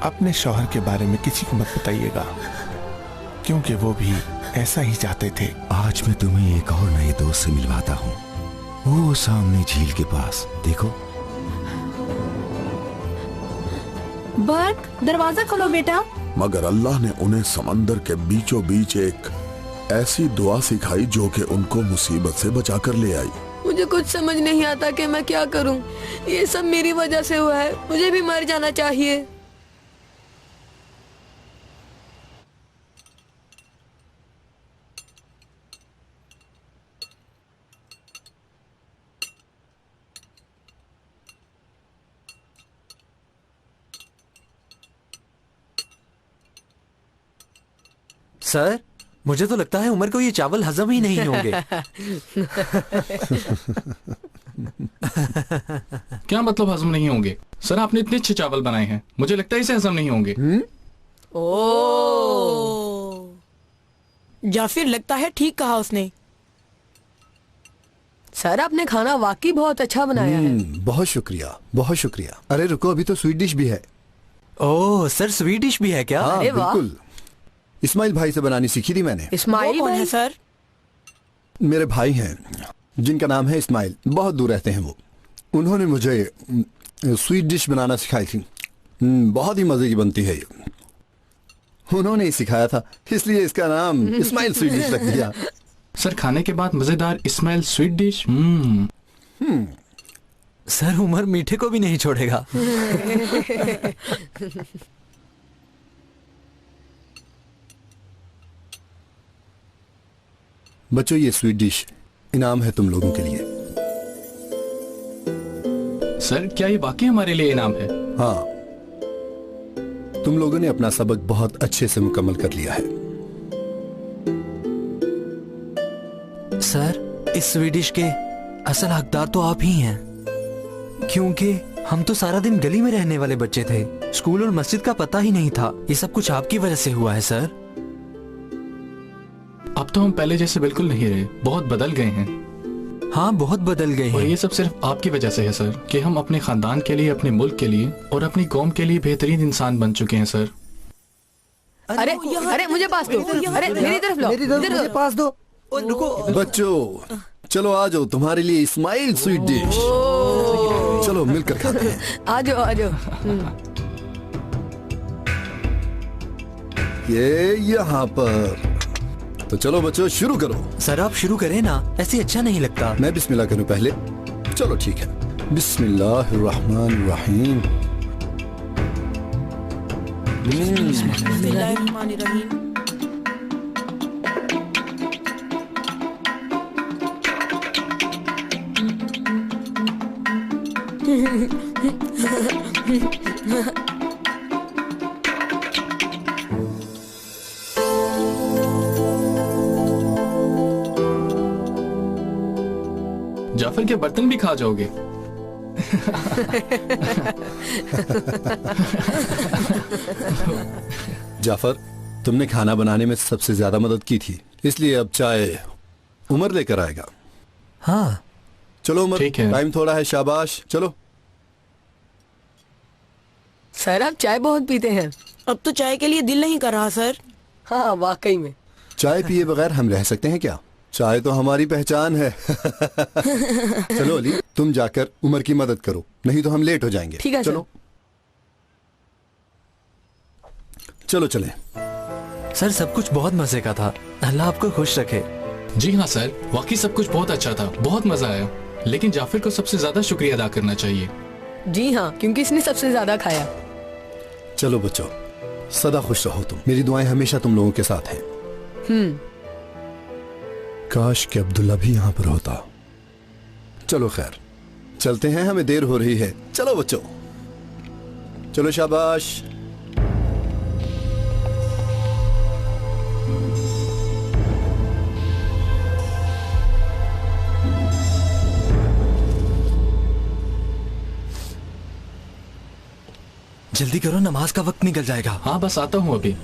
अपने शौहर के बारे में किसी को मत बताइएगा, क्योंकि वो भी ऐसा ही चाहते थे। आज मैं तुम्हें एक और नए दोस्त से मिलवाता हूँ, वो सामने झील के पास, देखो। बर्क, दरवाजा खोलो बेटा। मगर अल्लाह ने उन्हें समंदर के बीचों बीच एक ऐसी दुआ सिखाई जो कि उनको मुसीबत से बचाकर ले आई। मुझे कुछ समझ नहीं आता कि मैं क्या करूं। ये सब मेरी वजह से हुआ है, मुझे भी मर जाना चाहिए। सर, मुझे तो लगता है उमर को ये चावल हजम ही नहीं होंगे। क्या मतलब हजम नहीं होंगे? सर, आपने इतने अच्छे चावल बनाए हैं, मुझे लगता है इसे हजम नहीं होंगे। या फिर लगता है ठीक कहा उसने। सर, आपने खाना वाकई बहुत अच्छा बनाया है। बहुत शुक्रिया, बहुत शुक्रिया। अरे रुको, अभी तो स्वीट डिश भी है। ओह सर, स्वीट डिश भी है क्या? हाँ, अरे वाह। बिल्कुल। इस्माइल भाई से बनानी सीखी थी मैंने। इस्माइल कौन भाई? है सर? मेरे भाई हैं जिनका नाम है इस्माइल, बहुत दूर रहते हैं वो। उन्होंने मुझे स्वीट डिश बनाना सिखाई थी। बहुत ही मजे की बनती है ये। उन्होंने ही सिखाया था, इसलिए इसका नाम इस्माइल स्वीट डिश रख दिया। सर, खाने के बाद मजेदार इस्माइल स्वीट डिश। सर, उमर मीठे को भी नहीं छोड़ेगा। बच्चों, ये स्वीट डिश इनाम है तुम लोगों के लिए। सर, क्या ये वाकई हमारे लिए इनाम है? हाँ, तुम लोगों ने अपना सबक बहुत अच्छे से मुकम्मल कर लिया है। सर, इस स्वीट डिश के असल हकदार तो आप ही हैं, क्योंकि हम तो सारा दिन गली में रहने वाले बच्चे थे। स्कूल और मस्जिद का पता ही नहीं था। ये सब कुछ आपकी वजह से हुआ है सर। अब तो हम पहले जैसे बिल्कुल नहीं रहे, बहुत बदल गए हैं। हाँ, बहुत बदल गए और हैं। ये सब सिर्फ आपकी वजह से है सर, कि हम अपने खानदान के लिए, अपने मुल्क के लिए और अपनी कौम के लिए बेहतरीन इंसान बन चुके हैं सर। अरे अरे, मुझे पास दो। अरे मेरी तरफ लो, इधर दो। पास दो। रुको बच्चों, चलो आ जाओ, तुम्हारे लिए इस्माइल स्वीट डिश। चलो मिलकर खाते हैं। आ जाओ, आ जाओ। ये यहाँ पर। तो चलो बच्चों, शुरू करो। सर, आप शुरू करें ना, ऐसे अच्छा नहीं लगता। मैं बिस्मिल्लाह करूं पहले? चलो ठीक है। बिस्मिल्लाहिर्रहमानिर्रहीम। बिस्मिल्लाहिर्रहमानिर्रहीम। जाफर के बर्तन भी खा जाओगे? जाफर, तुमने खाना बनाने में सबसे ज्यादा मदद की थी, इसलिए अब चाय उमर लेकर आएगा। हाँ चलो उमर, ठीक है। टाइम थोड़ा है, शाबाश। चलो। सर, आप चाय बहुत पीते हैं। अब तो चाय के लिए दिल नहीं कर रहा सर। हाँ, वाकई में। चाय पिए बगैर हम रह सकते हैं क्या? चाय तो हमारी पहचान है। चलो अली, तुम जाकर उमर की मदद करो, नहीं तो हम लेट हो जाएंगे। ठीक है सर। चलो चलो चलें। सर, सब कुछ बहुत मजे का था। अल्लाह आपको खुश रखे। जी हाँ सर, वाकई सब कुछ बहुत अच्छा था, बहुत मजा आया। लेकिन जाफिर को सबसे ज्यादा शुक्रिया अदा करना चाहिए। जी हाँ, क्योंकि इसने सबसे ज्यादा खाया। चलो बच्चों, सदा खुश रहो तुम। मेरी दुआएं हमेशा तुम लोगों के साथ हैं। काश कि अब्दुल्ला भी यहाँ पर होता। चलो खैर, चलते हैं, हमें देर हो रही है। चलो बच्चों, चलो शाबाश। जल्दी करो, नमाज का वक्त निकल जाएगा। हाँ, बस आता हूँ अभी।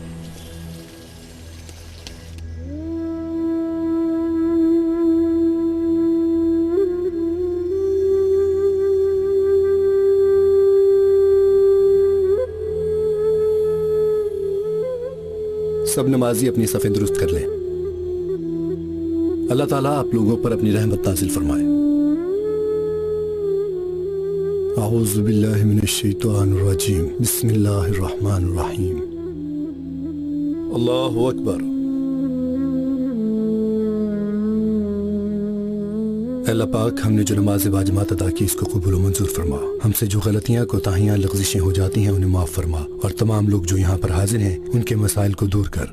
सब नमाजी अपनी सफ़ें दुरुस्त कर लें। अल्लाह ताला आप लोगों पर अपनी रहमत नाज़िल फरमाए। आऊज़ु बिल्लाहि मिनश शैतानिर रजीम, बिस्मिल्लाहिर रहमानिर रहीम। अल्लाहु अकबर। अल्लाह पाक, हमने जो नमाज बाजमात अदा की इसको कबूल मंजूर फरमा। हमसे जो गलतियाँ कोताहियाँ लग़ज़िशें हो जाती हैं उन्हें माफ़ फरमा, और तमाम लोग जो यहाँ पर हाजिर हैं उनके मसाइल को दूर कर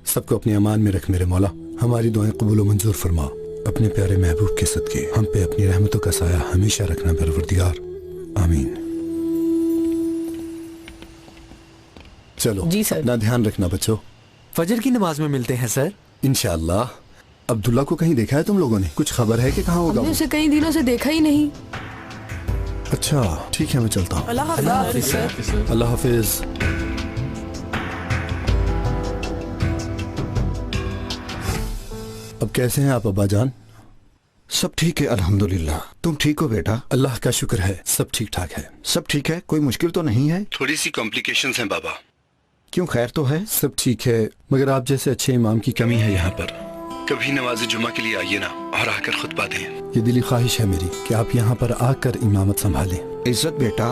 सबको अपने अमान में रख मेरे मौला। हमारी दुआएं कबूल मंजूर फरमा। अपने प्यारे महबूब के सदके हम पे अपनी रहमतों का साया हमेशा रखना परवरदिगार, आमीन। चलो जी सर। अपना ध्यान रखना बच्चों। फजर की नमाज में मिलते हैं सर। इंशाअल्लाह। अब्दुल्ला को कहीं देखा है तुम लोगों ने? कुछ खबर है कि कहाँ होगा हमने वो? उसे कई दिनों से देखा ही नहीं। अच्छा ठीक है, मैं चलता हूँ। अल्लाह हाफ़िज़ सर। अल्लाह हाफिज। अब कैसे हैं आप अब्बा जान? सब ठीक है अल्हम्दुलिल्लाह। तुम ठीक हो बेटा? अल्लाह का शुक्र है, सब ठीक ठाक है। सब ठीक है, कोई मुश्किल तो नहीं है? थोड़ी सी कॉम्प्लिकेशंस हैं बाबा। क्यों, खैर तो है? सब ठीक है, मगर आप जैसे अच्छे इमाम की कमी है यहाँ पर। कभी नमाज जुमा के लिए आइए ना और आकर खुतबा दें। ये दिली ख्वाहिश है मेरी कि आप यहाँ पर आकर इमामत संभालें। इज्जत बेटा,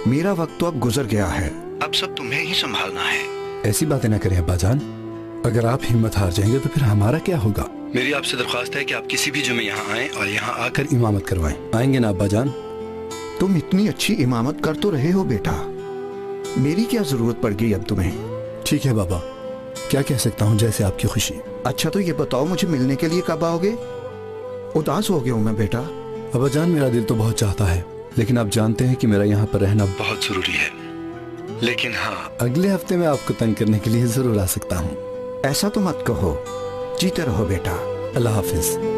मेरा वक्त तो अब गुजर गया है, अब सब तुम्हें ही संभालना है। ऐसी बातें ना करें अब्बा जान। अगर आप हिम्मत हार जाएंगे तो फिर हमारा क्या होगा? मेरी आपसे दरख्वास्त है कि आप किसी भी जुमे यहाँ आएं और यहाँ आकर इमामत करवाएं। आएंगे ना अब्बा जान? तुम इतनी अच्छी इमामत कर तो रहे हो बेटा, मेरी क्या जरूरत पड़ गई अब तुम्हें? ठीक है बाबा, क्या कह सकता हूँ, जैसे आपकी खुशी। अच्छा तो ये बताओ, मुझे मिलने के लिए कब आओगे? उदास हो गया हूँ मैं बेटा। अब्बा जान, मेरा दिल तो बहुत चाहता है, लेकिन आप जानते हैं कि मेरा यहाँ पर रहना बहुत जरूरी है। लेकिन हाँ, अगले हफ्ते में आपको तंग करने के लिए जरूर आ सकता हूँ। ऐसा तो मत कहो, जीते रहो बेटा। अल्लाह हाफिज।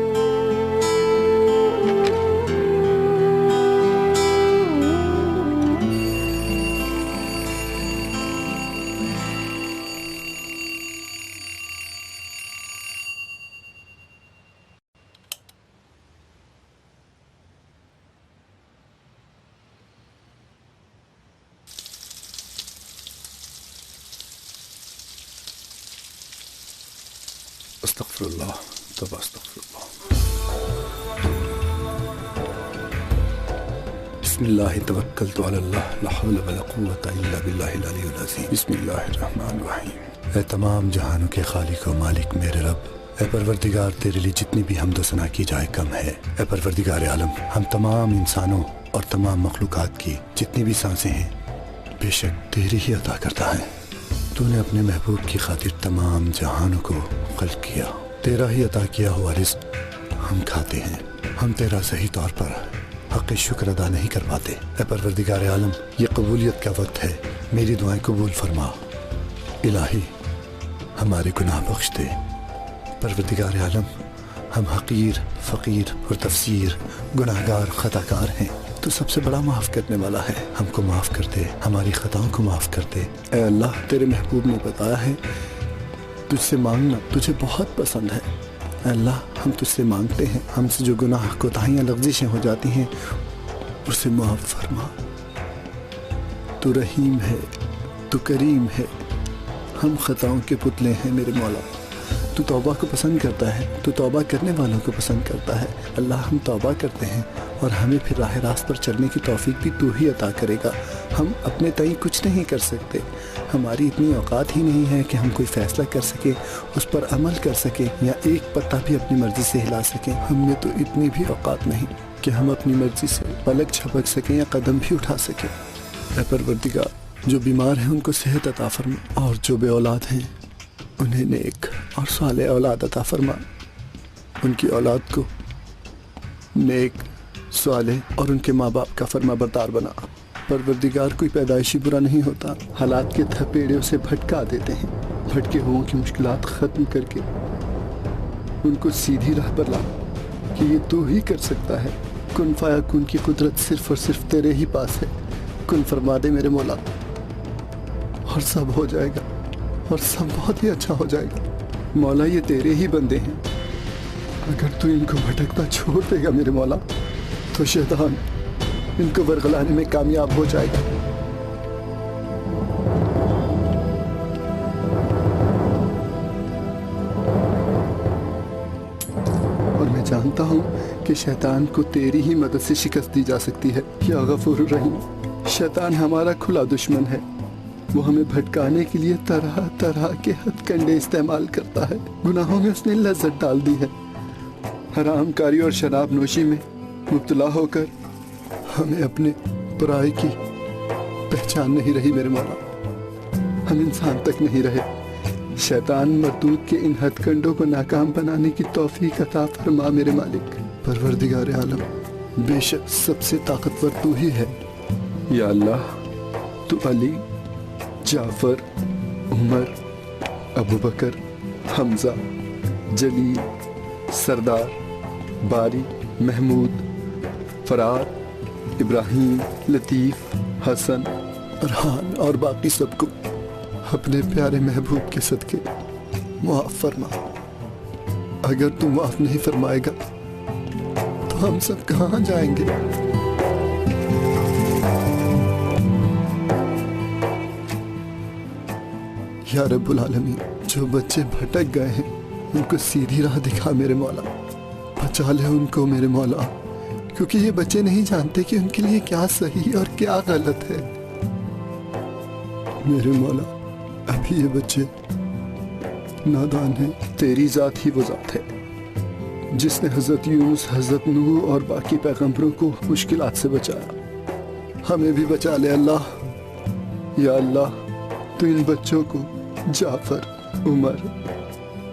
अस्तगफिरुल्लाह, तब अस्तगफिरुल्लाह। बिस्मिल्लाह तवक्कलतु अलल्लाह, ला हौला वला कुव्वता इल्ला बिल्लाहिल अलिय्यिल अज़ीम। बिस्मिल्लाहिर रहमानिर रहीम। ऐ तमाम जहानों के खालिक और मालिक मेरे रब, ऐ परवरदिगार, तेरे लिए जितनी भी हमदो सना की जाए कम है। ऐ परवरदिगार आलम, हम तमाम इंसानों और तमाम मखलूकात की जितनी भी सांसें हैं बेशक तेरी ही अता करता है। तूने अपने महबूब की खातिर तमाम जहानों को खल्क किया, तेरा ही अता किया हुआ रिज़्क़ हम खाते हैं। हम तेरा सही तौर पर हक़ शुक्र अदा नहीं कर पाते। ऐ परवरदिगार आलम, ये कबूलियत का वक्त है, मेरी दुआएं कबूल फरमा। इलाही, हमारे गुनाह बख्श दे। परवरदिगार आलम, हम हक़ीर, फ़कीर और तफसीर गुनाहगार खताकार हैं। तो सबसे बड़ा माफ़ करने वाला है, हमको माफ़ कर दे, हमारी ख़ताओं को माफ़ कर दे। ऐ अल्लाह, तेरे महबूब ने बताया है तुझसे मांगना तुझे बहुत पसंद है। ऐ अल्लाह, हम तुझसे मांगते हैं, हमसे जो गुनाह कोताहियाँ लग़ज़िशें हो जाती हैं उसे माफ़ फरमा। तू रहीम है, तू करीम है, हम ख़ताओं के पुतले हैं मेरे मौला। तू तौबा को पसंद करता है, तू तौबा करने वालों को पसंद करता है। अल्लाह, हम तौबा करते हैं और हमें फिर राह रास्त पर चलने की तौफीक भी तू ही अता करेगा। हम अपने तई कुछ नहीं कर सकते, हमारी इतनी औकात ही नहीं है कि हम कोई फ़ैसला कर सके, उस पर अमल कर सके या एक पत्ता भी अपनी मर्ज़ी से हिला सकें। हमने तो इतनी भी औकात नहीं कि हम अपनी मर्ज़ी से पलक झपक सकें या कदम भी उठा सकें। ऐ परवरदिगार, जो बीमार हैं उनको सेहत अता फरमा, और जो बे औलाद हैं उन्हें नेक और साले औलाद अता फरमा। उनकी औलाद को नेक, साले और उनके माँ बाप का फरमा बरदार बना। परवरदिगार, कोई पैदाइशी बुरा नहीं होता, हालात के थपेड़े उसे भटका देते हैं। भटके हुओं की मुश्किलात ख़त्म करके उनको सीधी राह पर ला कि ये तू ही कर सकता है। कुन फाया कुन की कुदरत सिर्फ और सिर्फ तेरे ही पास है। कुन फरमा दे मेरे मौला और सब हो जाएगा, और सब बहुत ही अच्छा हो जाएगा। मौला, ये तेरे ही बंदे हैं, अगर तू इनको भटकता छोड़ देगा मेरे मौला तो शैतान इनको बरगलाने में कामयाब हो जाएगा। जानता हूँ कि शैतान को तेरी ही मदद से शिकस्त दी जा सकती है। या गफूर रहीम, शैतान हमारा खुला दुश्मन है। वो हमें भटकाने के लिए तरह तरह के हथकंडे इस्तेमाल करता है। गुनाहों में उसने लज्जत डाल दी है। हरामकारी और शराब नोशी में मुब्तला होकर हमें अपने पराये की पहचान नहीं रही मेरे मौला। हम इंसान तक नहीं रहे। शैतान मरदूद के इन हथकंडों को नाकाम बनाने की तौफीक अता फरमा मेरे मालिक। परवरदिगार आलम, बेशक सबसे ताकतवर तू ही है। या अल्लाह, तू अली, जाफर, उमर, अबू बकर, हमजा, जलील, सरदार, बारी, महमूद, फरार, इब्राहिम, लतीफ, हसन, अरहान और बाकी सबको अपने प्यारे महबूब के सदके मुआफ फरमा। अगर तू मुआफ नहीं फरमाएगा तो हम सब कहाँ जाएंगे? या रब्बुल आलमीन, जो बच्चे भटक गए हैं उनको सीधी राह दिखा मेरे मौला। बचा ले उनको मेरे मौला, क्योंकि ये बच्चे नहीं जानते कि उनके लिए क्या सही और क्या गलत है। मेरे मौला, अभी ये बच्चे नादान हैं। तेरी जात ही वो जात है जिसने हजरत यूनुस, हजरत नूह और बाकी पैगंबरों को मुश्किलात से बचाया। हमें भी बचा ले अल्लाह। या अल्लाह, तो इन बच्चों को जाफर, उमर,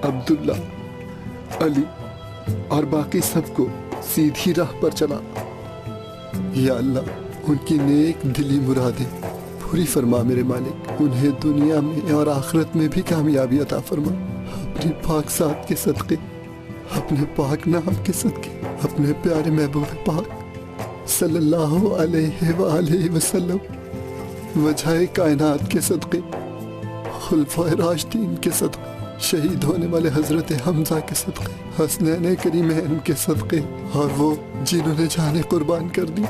अब्दुल्ला, अली और बाकी सबको सीधी राह पर चला। या अल्लाह, उनकी नेक दिली मुरादें पूरी फरमा मेरे मालिक। उन्हें दुनिया में और आखिरत में भी कामयाबी अता फरमा। अपनी पाक साथ के सदके, अपने पाक नाम के सदके, अपने प्यारे महबूब पाक सल्लल्लाहु अलैहि वसल्लम, वजह कायनात के सदके, खुलफाए राशिदीन के सदके, शहीद होने वाले हजरत हमजा के सदके, हसनैन करीमैन के सदके, और वो जिन्होंने जाने कुर्बान कर दी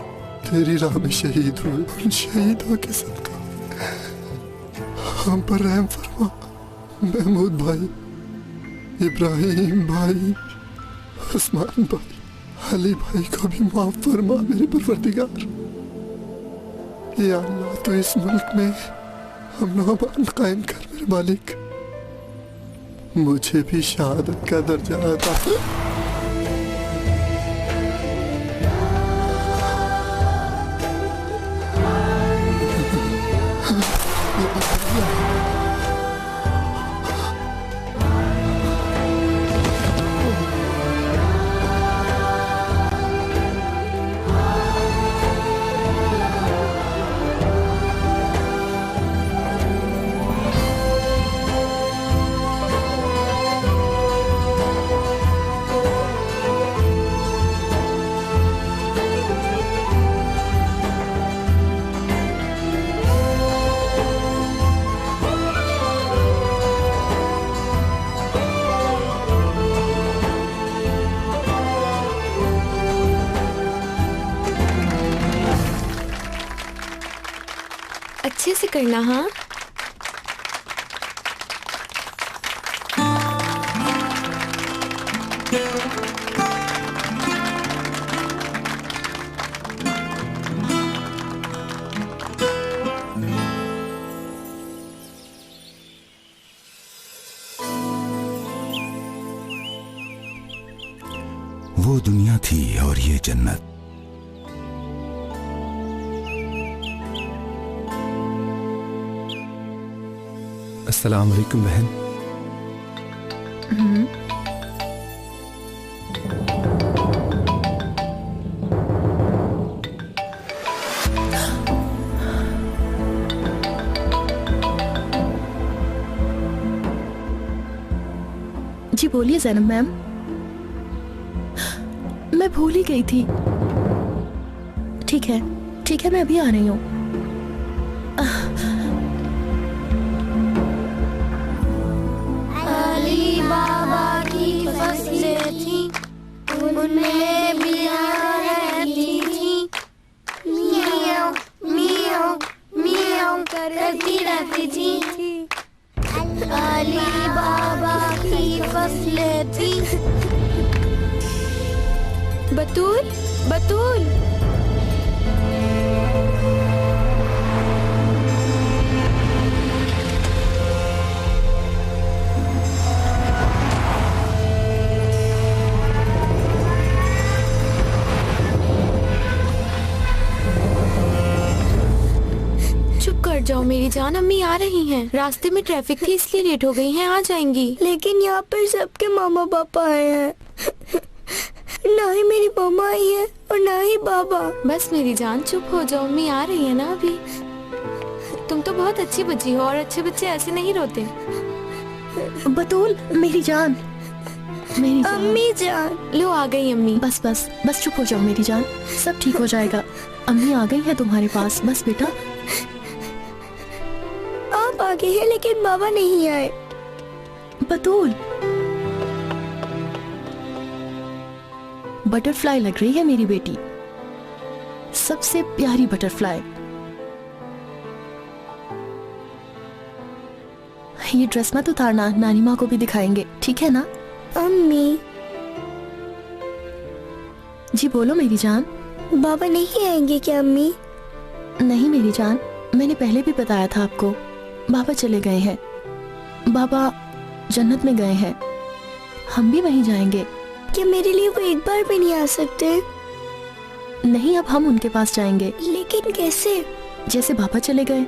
तेरी राह में शहीद हुए, उन शहीदों के सदके हम पर रहम फरमा। महमूद भाई, इब्राहिम भाई, उस्मान भाई, अली भाई को भी माफ फरमा मेरे परवरदिगार। या अल्लाह, तो इस मुल्क में हम अमान कायम कर मेरे मालिक। मुझे भी शहादत का दर्जा अता फरमा। अच्छे से करना। हाँ, वो दुनिया थी और ये जन्नत। अस्सलाम वालेकुम बहन। जी बोलिए जैनब मैम। मैं भूल ही गई थी। ठीक है मैं अभी आ रही हूँ। अली बाबा की फसलें थी, उनमें बियां रहती थी, मियाँ मियाँ मियाँ करती रहती थी। अली बाबा की फसलें थी, जाओ मेरी जान, अम्मी आ रही हैं। रास्ते में ट्रैफिक थी इसलिए लेट हो गई हैं, आ जाएंगी। लेकिन यहाँ पर सबके मामा पापा आए हैं। ना ही मेरी मम्मा आई है और ना ही बाबा। बस मेरी जान चुप हो जाओ, अम्मी आ रही है ना अभी। तुम तो बहुत अच्छी बच्ची हो और अच्छे बच्चे ऐसे नहीं रोते। बतूल मेरी जान, मेरी जान। अम्मी जान। लो आ गई अम्मी। बस बस बस चुप हो जाओ मेरी जान, सब ठीक हो जाएगा। अम्मी आ गई है तुम्हारे पास, बस बेटा। आप आगे हैं लेकिन बाबा नहीं आए। बतूल, बटरफ्लाई लग रही है मेरी बेटी, सबसे प्यारी बटरफ्लाई। ये ड्रेस मत उतारना, नानी माँ को भी दिखाएंगे, ठीक है ना? अम्मी। जी बोलो मेरी जान। बाबा नहीं आएंगे क्या अम्मी? नहीं मेरी जान, मैंने पहले भी बताया था आपको, बाबा चले गए हैं। बाबा जन्नत में गए हैं, हम भी वहीं जाएंगे। क्या मेरे लिए वो एक बार भी नहीं आ सकते? नहीं, अब हम उनके पास जाएंगे। लेकिन कैसे? जैसे बाबा चले गए।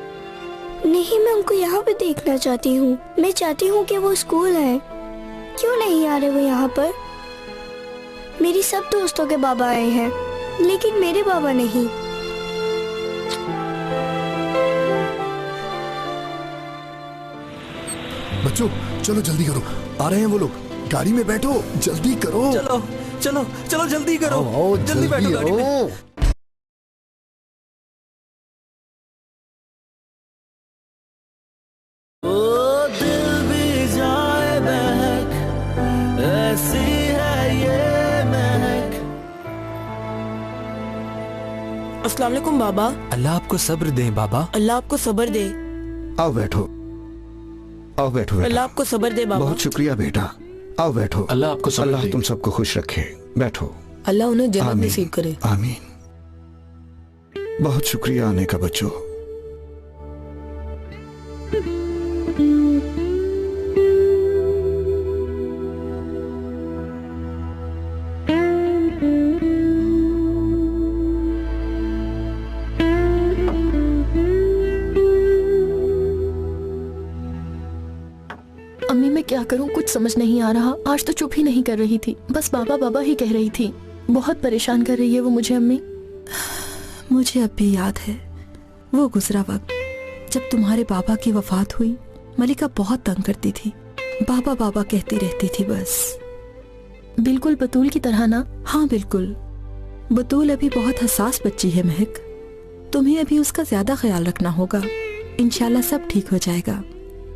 नहीं, मैं उनको यहाँ पे देखना चाहती हूँ। मैं चाहती हूँ कि वो स्कूल है। क्यों नहीं आ रहे वो यहाँ पर? मेरी सब दोस्तों के बाबा आए हैं लेकिन मेरे बाबा नहीं। बच्चों चलो जल्दी करो, आ रहे हैं वो लोग। गाड़ी में बैठो, जल्दी करो। चलो चलो चलो जल्दी करो, आओ, जल्दी बैठो गाड़ी में। आओ। अस्सलाम वालेकुम बाबा। अल्लाह आपको सब्र दे बाबा। अल्लाह आपको सब्र दे। आओ बैठो, आओ बैठो बेटा। अल्लाह आपको सब्र दे बाबा। बहुत शुक्रिया बेटा, आओ बैठो। अल्लाह आपको सब्र अल्लाह दे। तुम सबको खुश रखे, बैठो। अल्लाह उन्हें जन्नत आमीन। नसीब करे। आमीन। बहुत शुक्रिया आने का बच्चों। अम्मी मैं क्या करूं, कुछ समझ नहीं आ रहा। आज तो चुप ही नहीं कर रही थी, बस बाबा बाबा ही कह रही थी। बहुत परेशान कर रही है वो मुझे अम्मी। मुझे अब भी याद है वो गुजरा वक्त जब तुम्हारे बाबा की वफात हुई। मलिका बहुत तंग करती थी, बाबा बाबा कहती रहती थी बस। बिल्कुल बतूल की तरह ना? हाँ बिल्कुल। बतूल अभी बहुत हसास बच्ची है महक, तुम्हें अभी उसका ज्यादा ख्याल रखना होगा। इंशाल्लाह सब ठीक हो जाएगा।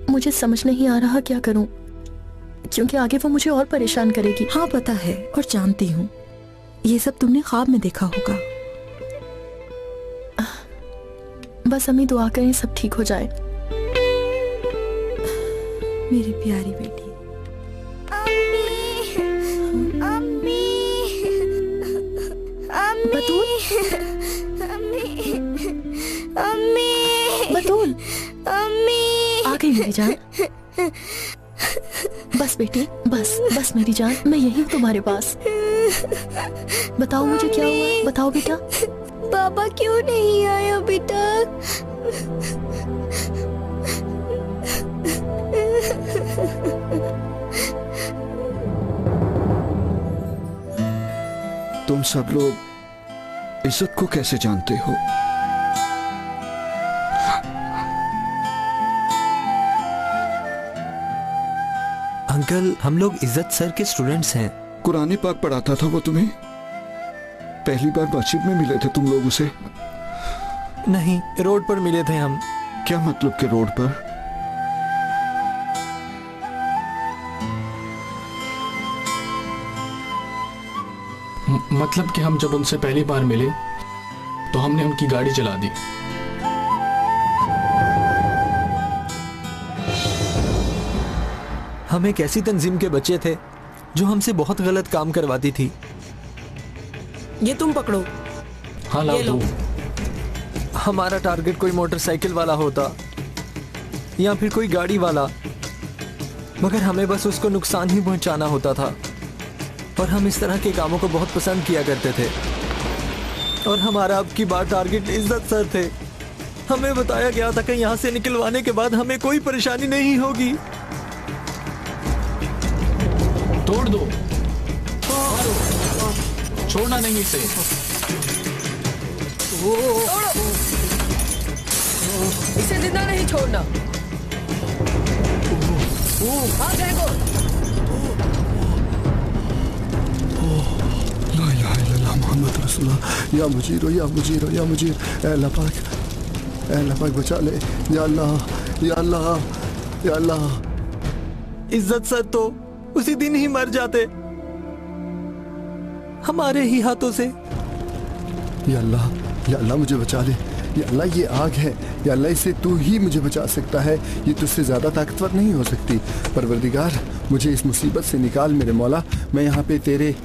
मुझे समझ नहीं आ रहा क्या करूं, क्योंकि आगे वो मुझे और परेशान करेगी। हाँ पता है और जानती हूँ, ये सब तुमने ख्वाब में देखा होगा। बस अम्मी दुआ करें सब ठीक हो जाए। मेरी प्यारी बेटी। अम्मी, अम्मी, अम्मी, अम्मी, अम्मी, बतूल, अम्मी। आ गई मेरी जान। बस बेटी, बस बस मेरी जान, मैं यही हूँ तुम्हारे पास। बताओ मुझे क्या हुआ है, बताओ बेटा। बाबा क्यों नहीं आए अभी तक? तुम सब लोग इज्जत को कैसे जानते हो? अंकल हम लोग इज्जत सर के स्टूडेंट्स हैं। कुरान पाक पढ़ाता था वो तुम्हें? पहली बार मस्जिद में मिले थे तुम लोग उसे? नहीं, रोड पर मिले थे हम। क्या मतलब के रोड पर? मतलब कि हम जब उनसे पहली बार मिले तो हमने उनकी गाड़ी जला दी। हम एक ऐसी तंजीम के बच्चे थे जो हमसे बहुत गलत काम करवाती थी। ये तुम पकड़ो। हाँ लाओ ये लो। दो। हमारा टारगेट कोई मोटरसाइकिल वाला होता या फिर कोई गाड़ी वाला, मगर हमें बस उसको नुकसान ही पहुंचाना होता था। और हम इस तरह के कामों को बहुत पसंद किया करते थे। और हमारा अब की बार टारगेट इज्जत सर थे। हमें बताया गया था कि यहाँ से निकलवाने के बाद हमें कोई परेशानी नहीं होगी। तोड़ दो, छोड़ना नहीं इसे। इसे जिंदा नहीं छोड़ना। हाँ देखो। ला इलाहा इल्लल्लाह मोहम्मद रसूलुल्लाह। या मुजीरो या मुजीरो या मुजीर। ऐ अल्लाह पाक, ऐ अल्लाह पाक बचा ले। या अल्लाह या अल्लाह या अल्लाह। इज्जत सर तो उसी दिन ही मर जाते, हमारे ही हाथों से। या अल्लाह मुझे बचा ले। या अल्लाह ये आग है, या अल्लाह इसे तू ही मुझे बचा सकता है, ये तुझसे ज्यादा ताकतवर नहीं हो सकती। परवरदिगार मुझे इस मुसीबत से निकाल मेरे मौला। मैं यहाँ पे तेरे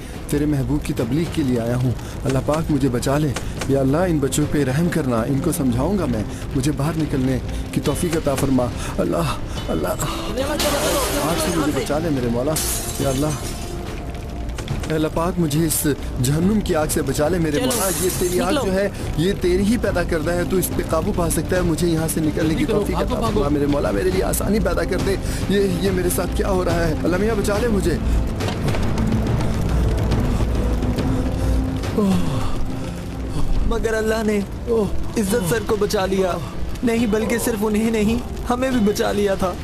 महबूब की तबलीग के लिए आया हूँ। अल्लाह पाक मुझे बचा ले। या अल्लाह इन बच्चों पे रहम करना, इनको समझाऊंगा मैं, मुझे बाहर निकलने की तौफीक अता फरमा। अल्लाह आग से मुझे बचा ले मेरे मौला। या अल्लाह पाक मुझे इस जहन्नुम की आग से बचा ले मेरे मौला। ये तेरी आग जो है, ये तेरी ही पैदा करता है, तू इस पे काबू पा सकता है। मुझे यहाँ से निकलने की तौफीक अता फरमा मेरे मौला। मेरे लिए आसानी पैदा कर दे। ये मेरे साथ क्या हो रहा है? अल्लाह मियाँ बचा ले मुझे। मगर अल्लाह ने इज्जत सर को बचा लिया, नहीं बल्कि सिर्फ उन्हें नहीं, हमें भी बचा लिया था।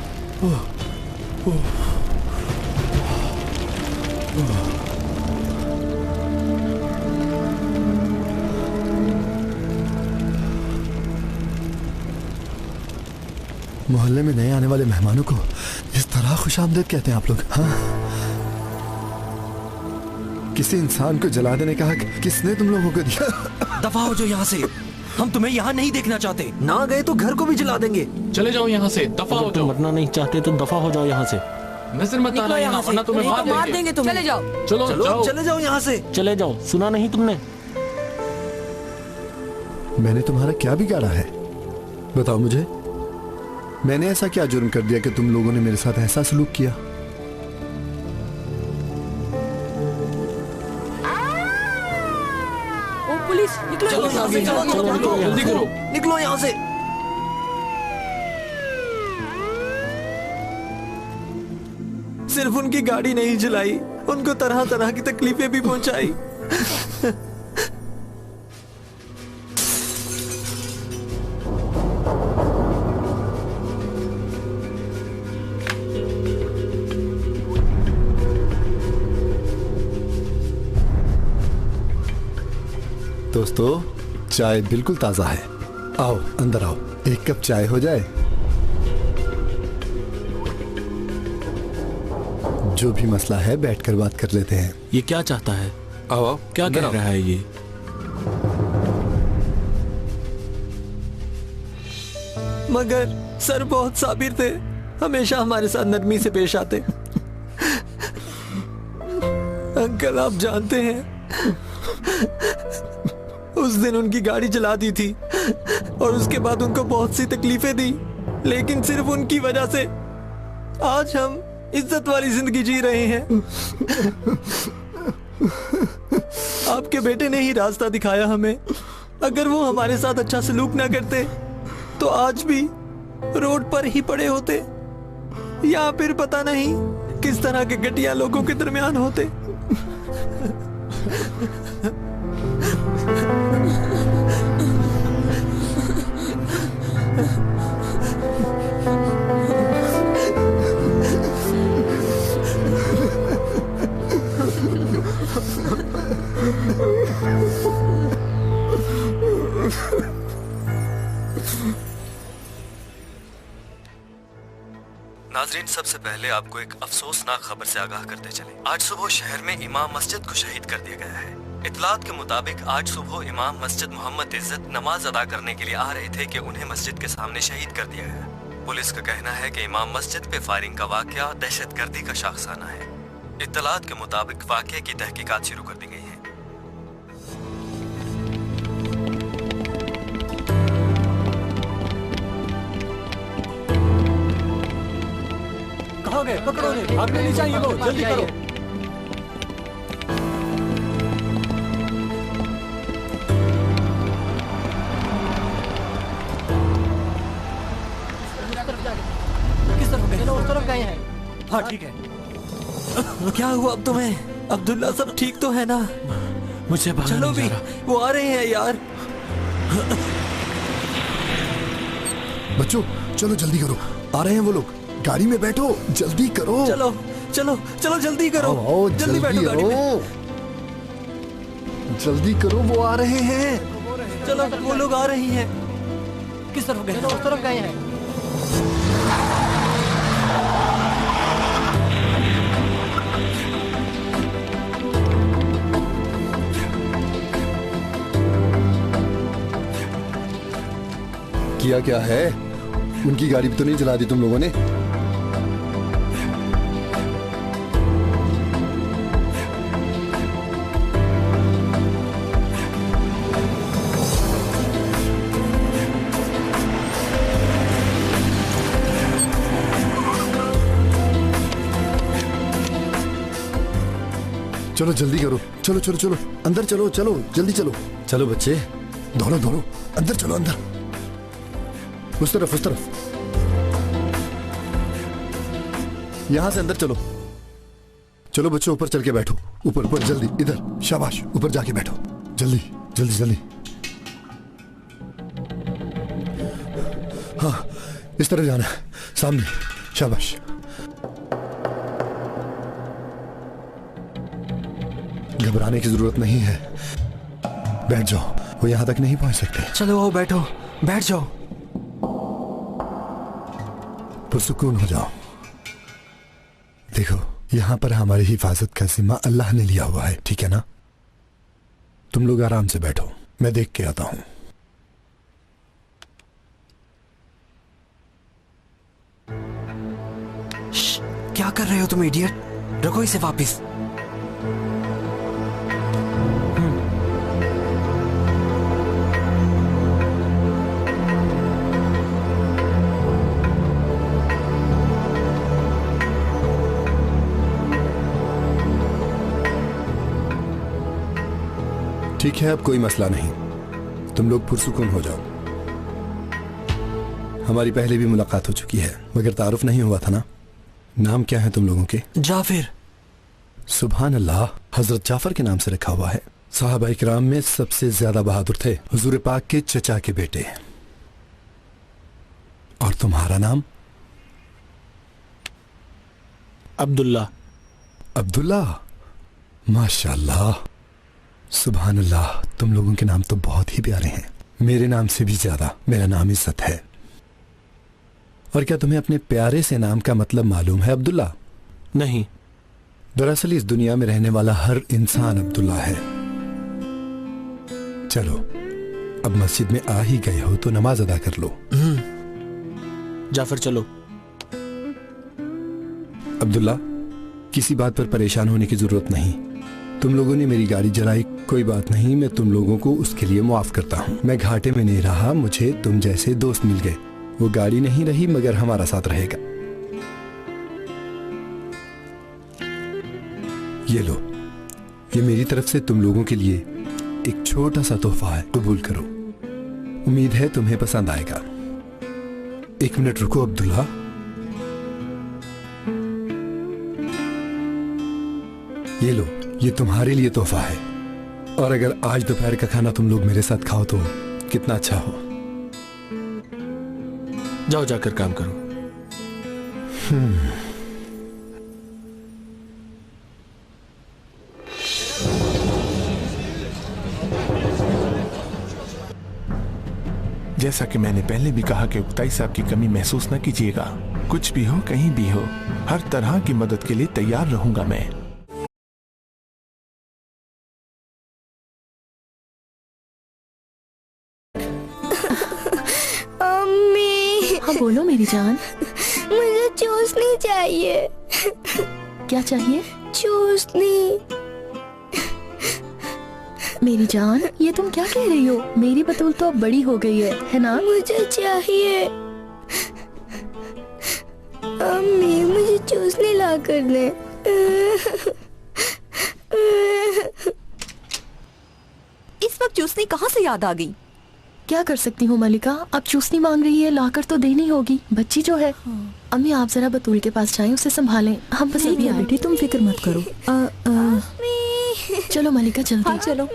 मोहल्ले में नए आने वाले मेहमानों को इस तरह खुशामदीद कहते हैं आप लोग? हाँ, किसी इंसान को जला देने का हक किसने तुम लोगों को दिया? दफा हो जो यहाँ से, हम तुम्हें यहाँ नहीं देखना चाहते। ना गए तो घर को भी जला देंगे। चले जाओ यहाँ से, दफा हो जाओ। मरना नहीं चाहते तो दफा हो जाओ यहाँ से। नजर मत आना यहाँ, वरना तुम्हें मार देंगे। चले जाओ। चलो चले जाओ यहाँ से। चले जाओ। सुना नहीं तुमने? मैंने तुम्हारा क्या बिगाड़ा है? बताओ मुझे। मैंने ऐसा क्या जुर्म कर दिया कि तुम लोगों ने मेरे साथ ऐसा सलूक किया? ओ पुलिस, निकलो यहाँ से। जल्दी करो, निकलो यहाँ से। सिर्फ उनकी गाड़ी नहीं जलाई, उनको तरह तरह की तकलीफें भी पहुंचाई। दोस्तों, चाय बिल्कुल ताजा है। आओ अंदर आओ, एक कप चाय हो जाए। जो भी मसला है बैठकर बात कर लेते हैं। ये क्या चाहता है? आओ क्या कह रहा है ये? मगर सर बहुत साबिर थे, हमेशा हमारे साथ नरमी से पेश आते। अंकल आप जानते हैं, उस दिन उनकी गाड़ी जला दी थी और उसके बाद उनको बहुत सी तकलीफें दी, लेकिन सिर्फ उनकी वजह से आज हम इज्जत वाली जिंदगी जी रहे हैं। आपके बेटे ने ही रास्ता दिखाया हमें। अगर वो हमारे साथ अच्छा सलूक ना करते तो आज भी रोड पर ही पड़े होते, या फिर पता नहीं किस तरह के घटिया लोगों के दरमियान होते। नाजरीन, सबसे पहले आपको एक अफसोसनाक खबर से आगाह करते चले। आज सुबह शहर में इमाम मस्जिद को शहीद कर दिया गया है। इतलात के मुताबिक आज सुबह इमाम मस्जिद मोहम्मद इज्जत नमाज अदा करने के लिए आ रहे थे कि उन्हें मस्जिद के सामने शहीद कर दिया गया। पुलिस का कहना है कि इमाम मस्जिद पे फायरिंग का वाकया दहशतगर्दी का शाखसाना है। इतलात के मुताबिक वाकये की तहकीकात शुरू कर दी गई है। कहाँ गए? पकड़ो उन्हें, भागने नहीं चाहिए वो, जल्दी करो। हाँ ठीक है। क्या हुआ अब तुम्हें? अब्दुल्ला सब ठीक तो है ना? मुझे बाहर चलो नहीं भी, जा रहा। वो आ रहे हैं यार। बच्चों चलो जल्दी करो, आ रहे हैं वो लोग। गाड़ी में बैठो, जल्दी करो। चलो चलो चलो जल्दी करो। आओ, जल्दी बैठो गाड़ी में। जल्दी करो, वो आ रहे हैं। चलो वो लोग आ रही हैं। किस तरफ गए? उस तरफ गए हैं। किया क्या है? उनकी गाड़ी भी तो नहीं जला दी तुम लोगों ने? चलो जल्दी करो, चलो चलो चलो अंदर चलो, चलो जल्दी चलो। चलो बच्चे, दौड़ो दौड़ो, अंदर चलो अंदर। उस तरफ, उस तरफ। यहां से अंदर चलो। चलो बच्चों ऊपर चल के बैठो, ऊपर ऊपर जल्दी, इधर, शाबाश, ऊपर जाके बैठो, जल्दी जल्दी जल्दी। हाँ इस तरफ जाना है, सामने, शाबाश। घबराने की जरूरत नहीं है, बैठ जाओ, वो यहां तक नहीं पहुंच सकते। चलो आओ बैठो, बैठ जाओ। पुरसुकून हो जाओ। देखो यहां पर हमारी हिफाजत का जिम्मा अल्लाह ने लिया हुआ है, ठीक है ना? तुम लोग आराम से बैठो, मैं देख के आता हूं। क्या कर रहे हो तुम इडियट? रखो इसे वापस। ठीक है, अब कोई मसला नहीं, तुम लोग पुरसुकून हो जाओ। हमारी पहले भी मुलाकात हो चुकी है, मगर तारुफ नहीं हुआ था ना? नाम क्या है तुम लोगों के? जाफिर। सुभान अल्लाह, हजरत जाफर के नाम से रखा हुआ है। साहबा इकराम में सबसे ज्यादा बहादुर थे, हुजूर पाक के चचा के बेटे। और तुम्हारा नाम? अब्दुल्ला। अब्दुल्ला, माशाअल्लाह, सुभान अल्लाह, तुम लोगों के नाम तो बहुत ही प्यारे हैं, मेरे नाम से भी ज्यादा। मेरा नाम इज्जत है। और क्या तुम्हें अपने प्यारे से नाम का मतलब मालूम है अब्दुल्ला? नहीं। दरअसल इस दुनिया में रहने वाला हर इंसान अब्दुल्ला है। चलो अब मस्जिद में आ ही गए हो तो नमाज अदा कर लो। जाफर चलो। अब्दुल्ला, किसी बात पर परेशान होने की जरूरत नहीं। तुम लोगों ने मेरी गाड़ी जलाई, कोई बात नहीं, मैं तुम लोगों को उसके लिए मुआफ करता हूँ। मैं घाटे में नहीं रहा, मुझे तुम जैसे दोस्त मिल गए। वो गाड़ी नहीं रही मगर हमारा साथ रहेगा। ये लो, ये मेरी तरफ से तुम लोगों के लिए एक छोटा सा तोहफा है, कबूल करो। उम्मीद है तुम्हें पसंद आएगा। एक मिनट रुको अब्दुल्ला। ये लो, ये तुम्हारे लिए तोहफा है। और अगर आज दोपहर का खाना तुम लोग मेरे साथ खाओ तो कितना अच्छा हो। जाओ जाकर काम करो। जैसा कि मैंने पहले भी कहा कि उक्ताई साहब की कमी महसूस न कीजिएगा। कुछ भी हो, कहीं भी हो, हर तरह की मदद के लिए तैयार रहूंगा मैं। अम्मी। हाँ बोलो मेरी जान। मुझे चूसनी चाहिए। क्या चाहिए? चूसनी। मेरी जान, ये तुम क्या कह रही हो? मेरी बतूल तो अब बड़ी हो गई है ना? मुझे चाहिए। अम्मी मुझे चूसने ला कर दे। इस वक्त चूसनी कहाँ से याद आ गई? क्या कर सकती हूँ मलिका, अब चूसनी मांग रही है, लाकर तो देनी होगी, बच्ची जो है। अम्मी आप जरा बतूल के पास जाएं, उसे संभालें, हम बस अभी आए। बेटी तुम फिक्र मत करो। चलो मलिका जल्दी। हाँ चलो।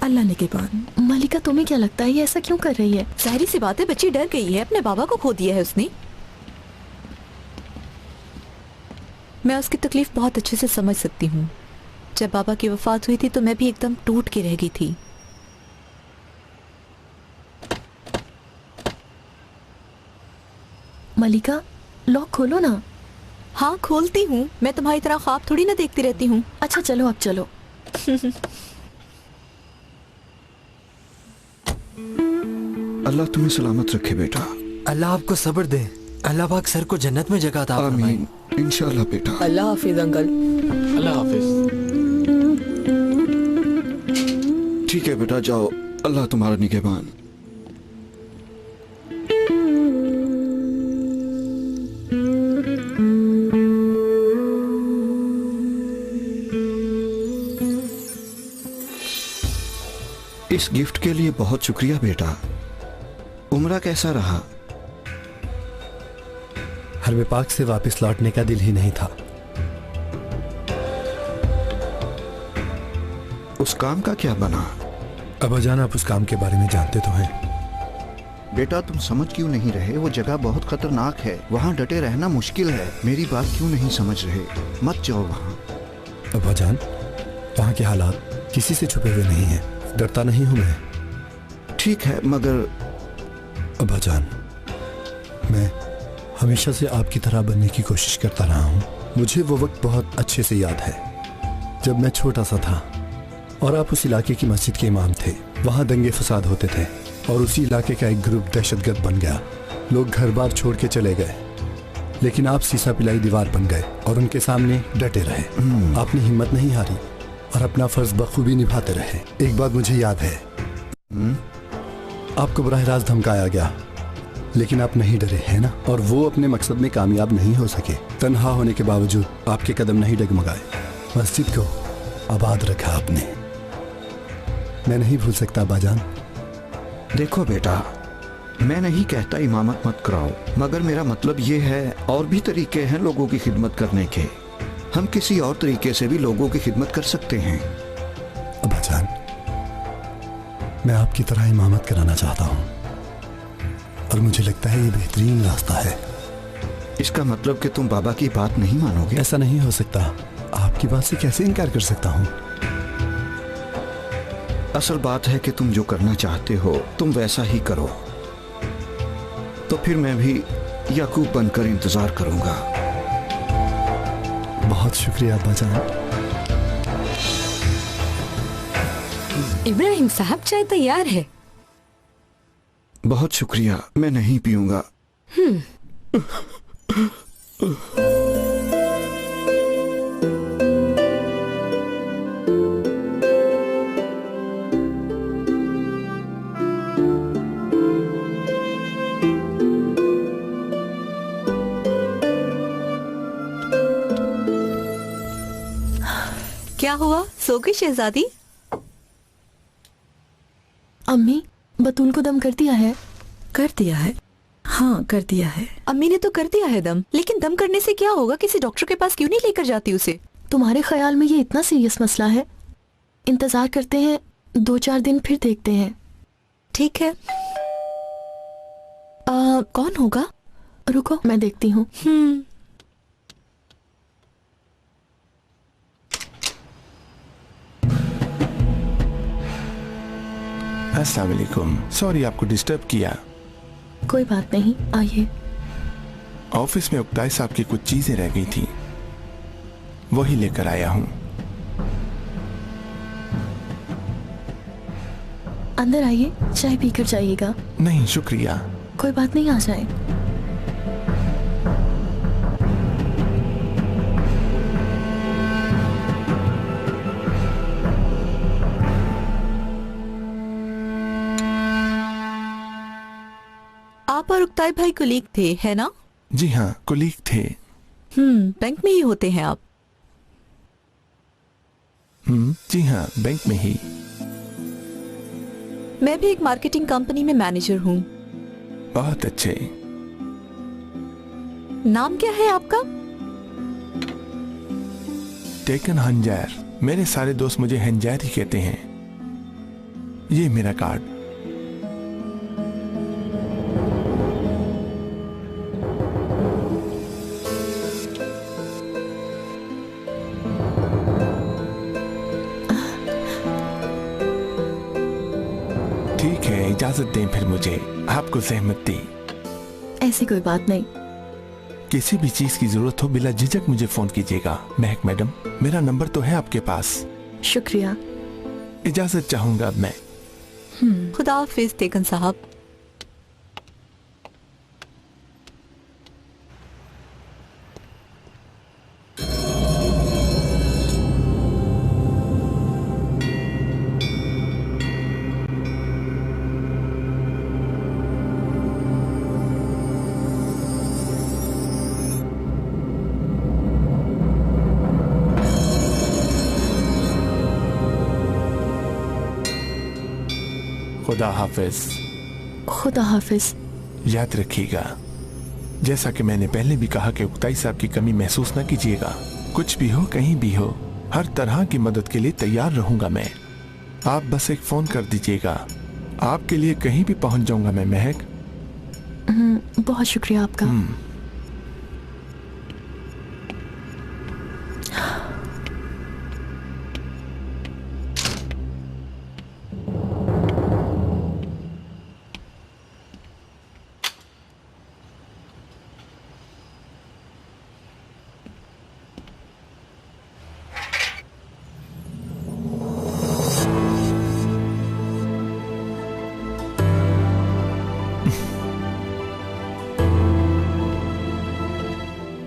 अल्लाह ने के बाद। मलिका तुम्हें क्या लगता है ये ऐसा क्यों कर रही है? जाहिर सी बात है, बच्ची डर गई है, अपने बाबा को खो दिया है उसने। मैं उसकी तकलीफ बहुत अच्छे से समझ सकती हूँ। जब बाबा की वफात हुई थी तो मैं भी एकदम टूट के रह गई थी। मलिका लॉक खोलो ना। हाँ खोलती हूँ, मैं तुम्हारी तरह ख्वाब थोड़ी ना देखती रहती हूँ। अच्छा चलो अब चलो। अल्लाह तुम्हें सलामत रखे बेटा। अल्लाह आपको सब्र दे, अल्लाह पाक सर को जन्नत में जगह अता फरमाए। आमीन, इंशाल्लाह बेटा। अल्लाह हाफिज अंकल। अल्लाह हाफिज। ठीक है बेटा, जाओ, अल्लाह तुम्हारा निगहबान। इस गिफ्ट के लिए बहुत शुक्रिया बेटा। उम्रा कैसा रहा? हरम पाक से वापस लौटने का दिल ही नहीं था। उस काम का क्या बना? अब्बाजान आप उस काम के बारे में जानते तो हैं। बेटा तुम समझ क्यों नहीं रहे? वो जगह बहुत खतरनाक है, वहाँ डटे रहना मुश्किल है। मेरी बात क्यों नहीं समझ रहे? मत जाओ वहाँ। अब्बाजान वहाँ के हालात किसी से छुपे हुए नहीं हैं, डरता नहीं हूँ मैं। ठीक है मगर अब्बाजान मैं हमेशा से आपकी तरह बनने की कोशिश करता रहा हूँ। मुझे वो वक्त बहुत अच्छे से याद है जब मैं छोटा सा था और आप उस इलाके की मस्जिद के इमाम थे। वहाँ दंगे फसाद होते थे और उसी इलाके का एक ग्रुप दहशतगर्द बन गया। लोग घर बार छोड़ के चले गए, लेकिन आप सीसा पिलाई दीवार बन गए और उनके सामने डटे रहे। आपने हिम्मत नहीं हारी और अपना फर्ज बखूबी निभाते रहे। एक बात मुझे याद है, आपको बराह रास्त धमकाया गया, लेकिन आप नहीं डरे, है ना? और वो अपने मकसद में कामयाब नहीं हो सके। तन्हा होने के बावजूद आपके कदम नहीं डगमगाए, मस्जिद को आबाद रखा आपने। मैं नहीं भूल सकता बाजान। देखो बेटा, मैं नहीं कहता इमामत मत कराओ, मगर मेरा मतलब ये है और भी तरीके हैं लोगों की खिदमत करने के। हम किसी और तरीके से भी लोगों की खिदमत कर सकते हैं। अब्बाजान मैं आपकी तरह इमामत कराना चाहता हूँ और मुझे लगता है ये बेहतरीन रास्ता है। इसका मतलब कि तुम बाबा की बात नहीं मानोगे? ऐसा नहीं हो सकता। आपकी बात से कैसे इनकार कर सकता हूँ? असल बात है कि तुम जो करना चाहते हो तुम वैसा ही करो। तो फिर मैं भी याकूब बनकर इंतजार करूंगा। बहुत शुक्रिया अब्बाजान। इब्राहिम साहब चाय तैयार है। बहुत शुक्रिया, मैं नहीं पीऊंगा। क्या हुआ, सो गई शहजादी? अम्मी बतूल को दम कर दिया है? कर दिया है, हाँ कर दिया है। अम्मी ने तो कर दिया है दम, लेकिन दम करने से क्या होगा? किसी डॉक्टर के पास क्यों नहीं लेकर जाती उसे? तुम्हारे ख्याल में ये इतना सीरियस मसला है? इंतजार करते हैं, 2-4 दिन फिर देखते हैं। ठीक है। कौन होगा? रुको मैं देखती हूँ। अस्सलाम वालेकुम, सॉरी आपको डिस्टर्ब किया। कोई बात नहीं, आइए। ऑफिस में उक्ताई साहब की कुछ चीजें रह गई थी, वही लेकर आया हूँ। अंदर आइए, चाय पीकर जाइएगा। नहीं शुक्रिया। कोई बात नहीं, आ जाए। आप और उक्ताई भाई कुलीग थे, है ना? जी हाँ, कुलीग थे। बैंक में ही होते हैं आप? जी हाँ, बैंक में ही। मैं भी एक मार्केटिंग कंपनी में मैनेजर हूँ। बहुत अच्छे। नाम क्या है आपका? टेकन हंजैर। मेरे सारे दोस्त मुझे हंजैर ही कहते हैं। ये मेरा कार्ड। ठीक है, इजाजत दें फिर मुझे। आपको सहमत दी? ऐसी कोई बात नहीं। किसी भी चीज की जरूरत हो बिला झिझक मुझे फोन कीजिएगा। महक मैडम, मेरा नंबर तो है आपके पास। शुक्रिया। इजाजत चाहूंगा अब मैं। खुदा हाफिज टेकन साहब। खुदा हाफिज। खुदा हाफिज। याद रखिएगा, जैसा कि मैंने पहले भी कहा कि उक्ताई साहब की कमी महसूस न कीजिएगा। कुछ भी हो, कहीं भी हो, हर तरह की मदद के लिए तैयार रहूंगा मैं। आप बस एक फोन कर दीजिएगा, आपके लिए कहीं भी पहुंच जाऊंगा मैं। महक, बहुत शुक्रिया आपका।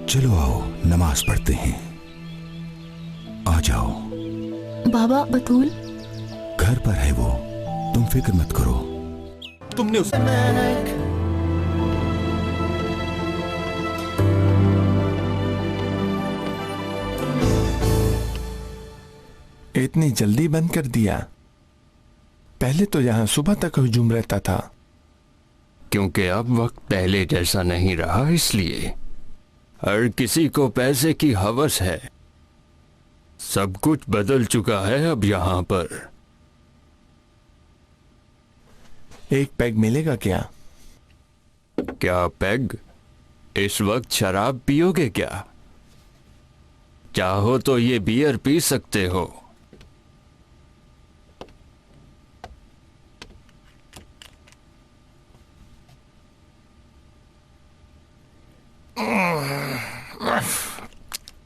चलो आओ, नमाज पढ़ते हैं। आ जाओ। बाबा, बतूल घर पर है वो, तुम फिक्र मत करो। तुमने उसे इतनी जल्दी बंद कर दिया? पहले तो यहां सुबह तक हुजूम रहता था। क्योंकि अब वक्त पहले जैसा नहीं रहा, इसलिए हर किसी को पैसे की हवस है। सब कुछ बदल चुका है अब यहाँ पर। एक पैग मिलेगा क्या? क्या पैग? इस वक्त शराब पियोगे क्या? चाहो तो ये बियर पी सकते हो।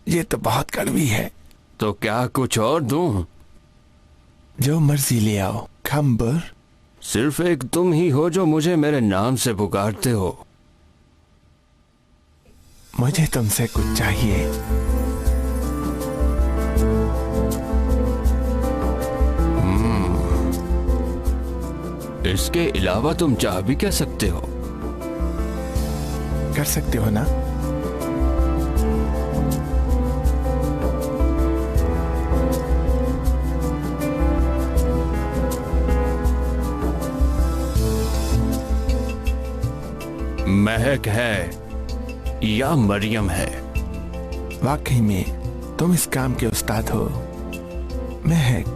ये तो बहुत कड़वी है। तो क्या कुछ और दूं? जो मर्जी ले आओ। खंबर, सिर्फ एक तुम ही हो जो मुझे मेरे नाम से पुकारते हो। मुझे तुमसे कुछ चाहिए। इसके अलावा तुम चाह भी कह सकते हो। कर सकते हो ना? महक है या मरियम है? वाकई में तुम इस काम के उस्ताद हो। महक।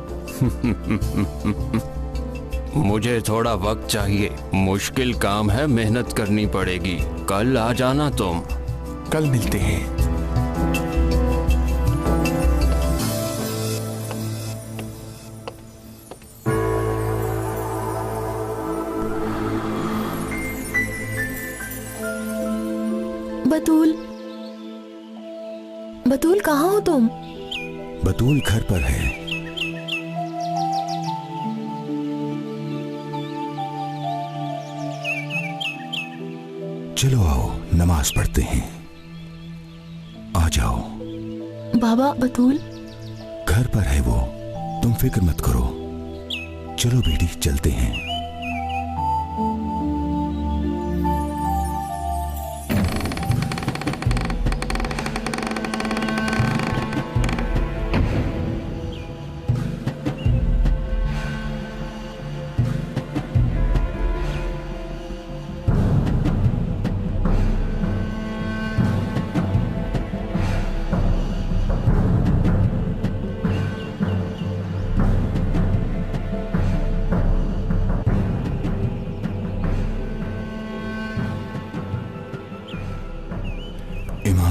मुझे थोड़ा वक्त चाहिए। मुश्किल काम है, मेहनत करनी पड़ेगी। कल आ जाना तुम। कल मिलते हैं। बतूल, बतूल कहाँ हो तुम? बतूल घर पर है। चलो आओ, नमाज पढ़ते हैं। आ जाओ। बाबा, बतूल घर पर है वो, तुम फिक्र मत करो। चलो बेटी, चलते हैं।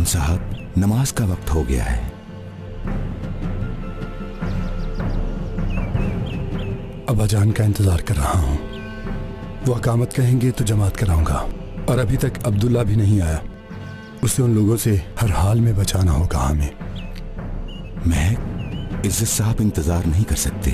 इमाम साहब, नमाज का वक्त हो गया है। अब्बाजान का इंतजार कर रहा हूँ। वो अकामत कहेंगे तो जमात कराऊंगा, और अभी तक अब्दुल्ला भी नहीं आया। उसे उन लोगों से हर हाल में बचाना होगा हमें। महक, इज्जत साहब इंतजार नहीं कर सकते।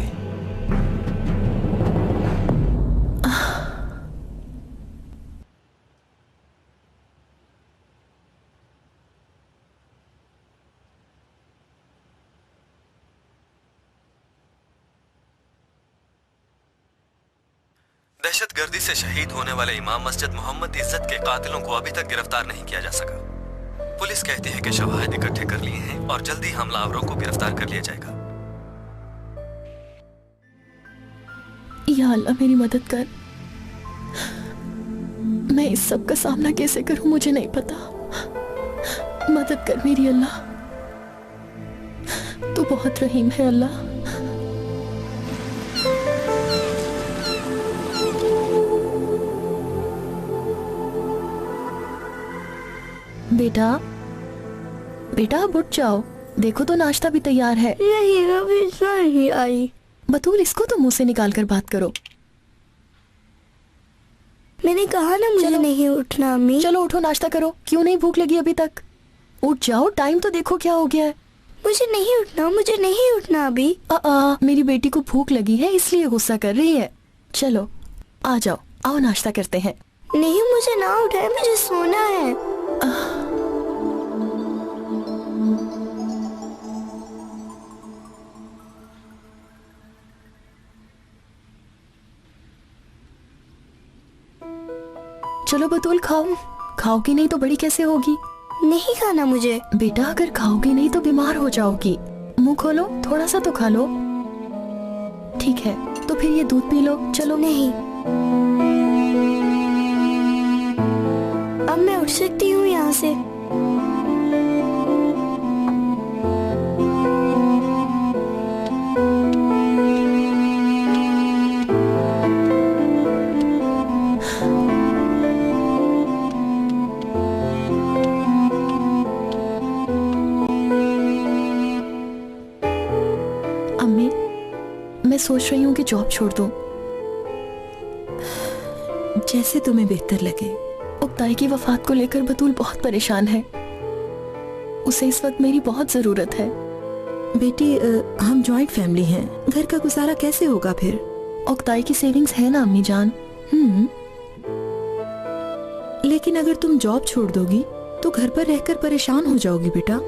दहशतगर्दी से शहीद होने वाले इमाम मस्जिद मोहम्मद इज्जत के कातिलों को अभी तक गिरफ्तार नहीं किया जा सका। पुलिस कहती है कि शवाहिद इकट्ठे कर लिए हैं और जल्दी हमलावरों को गिरफ्तार कर लिया जाएगा। या अल्लाह मेरी मदद कर। मैं इस सब का सामना कैसे करूं मुझे नहीं पता। मदद कर मेरी अल्लाह, तू बहुत रहीम है अल्लाह। बेटा बेटा अब उठ जाओ, देखो तो नाश्ता भी तैयार है। नहीं आई। बतूल, इसको तो मुंह से निकाल कर बात करो। मैंने कहा ना मुझे नहीं उठना अम्मी। चलो उठो, नाश्ता करो। क्यों नहीं भूख लगी अभी तक? उठ जाओ, टाइम तो देखो क्या हो गया है। मुझे नहीं उठना अभी। मेरी बेटी को भूख लगी है इसलिए गुस्सा कर रही है। चलो आ जाओ, आओ नाश्ता करते हैं। नहीं, मुझे ना उठाए, मुझे सोना है। चलो बतूल, खाओगी नहीं तो बड़ी कैसे होगी? नहीं खाना मुझे। बेटा अगर खाओगी नहीं तो बीमार हो जाओगी। मुंह खोलो, थोड़ा सा तो खा लो। ठीक है तो फिर ये दूध पी लो। चलो। नहीं, अब मैं उठ सकती हूँ यहाँ से? अम्मी, मैं सोच रही हूँ कि जॉब छोड़ दूँ। जैसे तुम्हें बेहतर लगे। उक्ताई की वफात को लेकर बतूल बहुत परेशान है। उसे इस वक्त मेरी बहुत जरूरत है। बेटी, हम जॉइंट फैमिली हैं, घर का गुजारा कैसे होगा फिर? उक्ताई की सेविंग्स है ना अम्मी जान। लेकिन अगर तुम जॉब छोड़ दोगी तो घर पर रहकर परेशान हो जाओगी बेटा।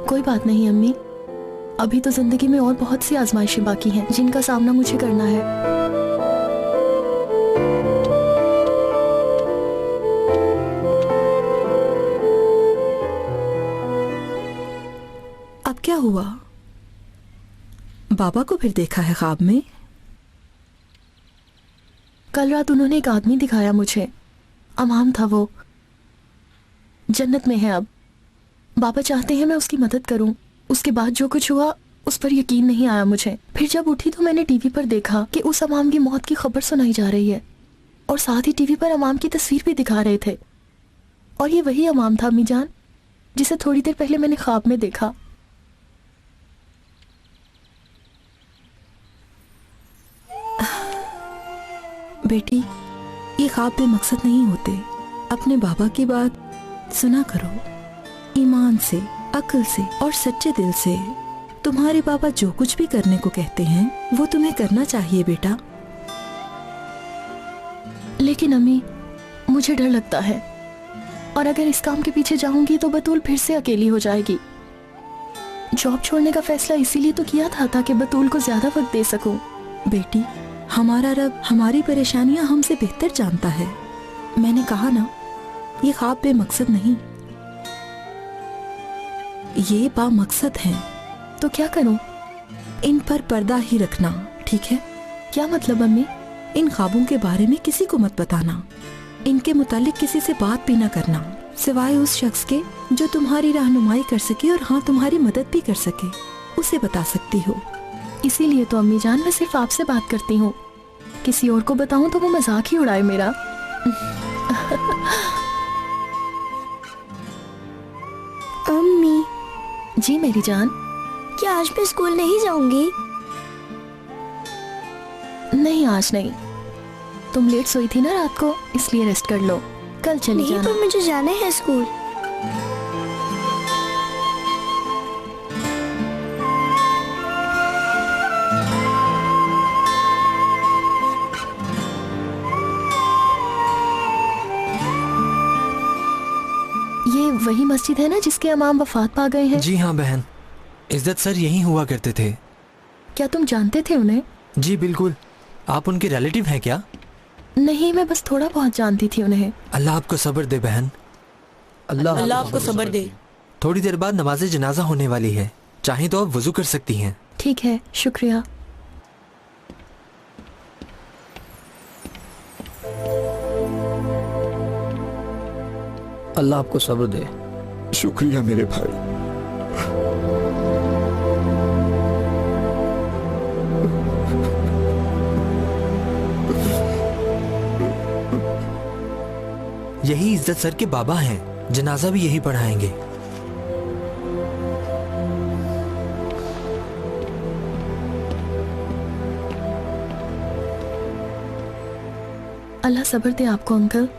कोई बात नहीं अम्मी, अभी तो जिंदगी में और बहुत सी आजमाइशें बाकी हैं जिनका सामना मुझे करना है। अब क्या हुआ? बाबा को फिर देखा है ख्वाब में? कल रात उन्होंने एक आदमी दिखाया मुझे। अमाम था वो, जन्नत में है अब। बाबा चाहते हैं मैं उसकी मदद करूं। उसके बाद जो कुछ हुआ उस पर यकीन नहीं आया मुझे। फिर जब उठी तो मैंने टीवी पर देखा कि उस अमाम की मौत की खबर सुनाई जा रही है और साथ ही टीवी पर अमाम की तस्वीर भी दिखा रहे थे। और ये वही अमाम था अम्मी जान जिसे थोड़ी देर पहले मैंने ख्वाब में देखा। बेटी, ये ख्वाब बेमकसद नहीं होते। अपने बाबा की बात सुना करो, ईमान से, अक्ल से और सच्चे दिल से। तुम्हारे बाबा जो कुछ भी करने को कहते हैं वो तुम्हें करना चाहिए बेटा। लेकिन अम्मी, मुझे डर लगता है और अगर इस काम के पीछे जाऊंगी तो बतूल फिर से अकेली हो जाएगी। जॉब छोड़ने का फैसला इसीलिए तो किया था ताकि बतूल को ज्यादा वक्त दे सकूं। बेटी, हमारा रब हमारी परेशानियां हमसे बेहतर जानता है। मैंने कहा ना, ये ख्वाब बेमकसद नहीं, ये बामकसद हैं। तो क्या करूं? इन पर पर्दा ही रखना, ठीक है? क्या मतलब अम्मी? इन ख्वाबों के बारे में किसी को मत बताना। इनके मुतालिक किसी से बात भी ना करना, सिवाय उस शख्स के जो तुम्हारी रहनुमाई कर सके और हाँ, तुम्हारी मदद भी कर सके, उसे बता सकती हो। इसीलिए तो अम्मी जान मैं सिर्फ आपसे बात करती हूँ। किसी और को बताऊं तो वो मजाक ही उड़ाए मेरा। जी मेरी जान। क्या आज मैं स्कूल नहीं जाऊंगी? नहीं आज नहीं, तुम लेट सोई थी ना रात को, इसलिए रेस्ट कर लो, कल चली नहीं, जाना। पर मुझे जाना है स्कूल। ये वही मस्जिद है ना जिसके इमाम वफात पा गए हैं? जी हाँ बहन, इज्जत सर यहीं हुआ करते थे। क्या तुम जानते थे उन्हें? जी बिल्कुल। आप उनके रिलेटिव हैं क्या? नहीं, मैं बस थोड़ा बहुत जानती थी उन्हें। अल्लाह आपको सब्र दे बहन। अल्लाह आपको सब्र दे। थोड़ी देर बाद नमाज जनाजा होने वाली है, चाहे तो आप वजू कर सकती हैं। ठीक है, शुक्रिया। अल्लाह आपको सब्र दे। शुक्रिया मेरे भाई। यही इज्जत सर के बाबा हैं, जनाजा भी यही पढ़ाएंगे। अल्लाह सब्र दे आपको अंकल,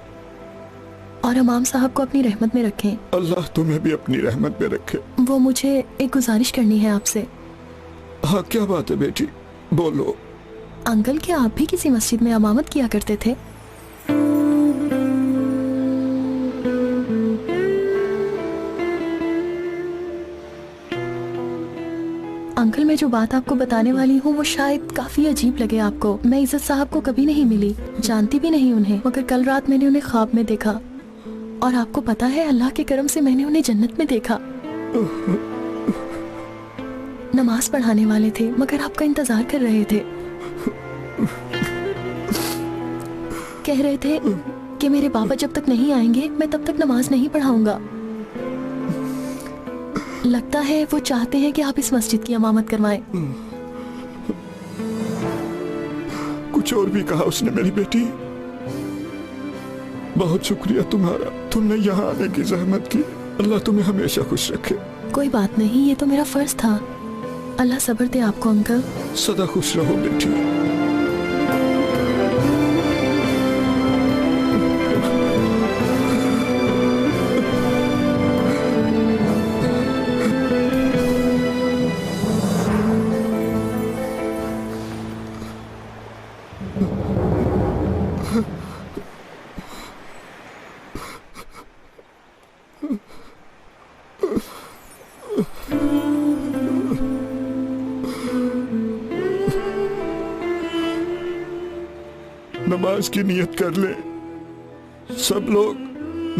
और इमाम साहब को अपनी रहमत में रखें। अल्लाह तुम्हें भी अपनी रहमत में रखे। वो मुझे एक गुजारिश करनी है आपसे। हाँ क्या बात है बेटी, बोलो। अंकल, क्या आप भी किसी मस्जिद में इमामत किया करते थे? अंकल, मैं जो बात आपको बताने वाली हूँ वो शायद काफी अजीब लगे आपको। मैं इज्जत साहब को कभी नहीं मिली, जानती भी नहीं उन्हें, मगर कल रात मैंने उन्हें ख्वाब में देखा, और आपको पता है अल्लाह के करम से मैंने उन्हें जन्नत में देखा। नमाज पढ़ाने वाले थे मगर आपका इंतजार कर रहे थे। कह रहे थे कि मेरे बाबा जब तक नहीं आएंगे मैं तब तक नमाज नहीं पढ़ाऊंगा। लगता है वो चाहते हैं कि आप इस मस्जिद की इमामत करवाएं। कुछ और भी कहा उसने मेरी बेटी। बहुत शुक्रिया तुम्हारा, तुमने यहाँ आने की जहमत की। अल्लाह तुम्हें हमेशा खुश रखे। कोई बात नहीं, ये तो मेरा फर्ज था। अल्लाह सब्र दे आपको अंकल। सदा खुश रहो बेटी। नमाज की नियत कर ले। सब लोग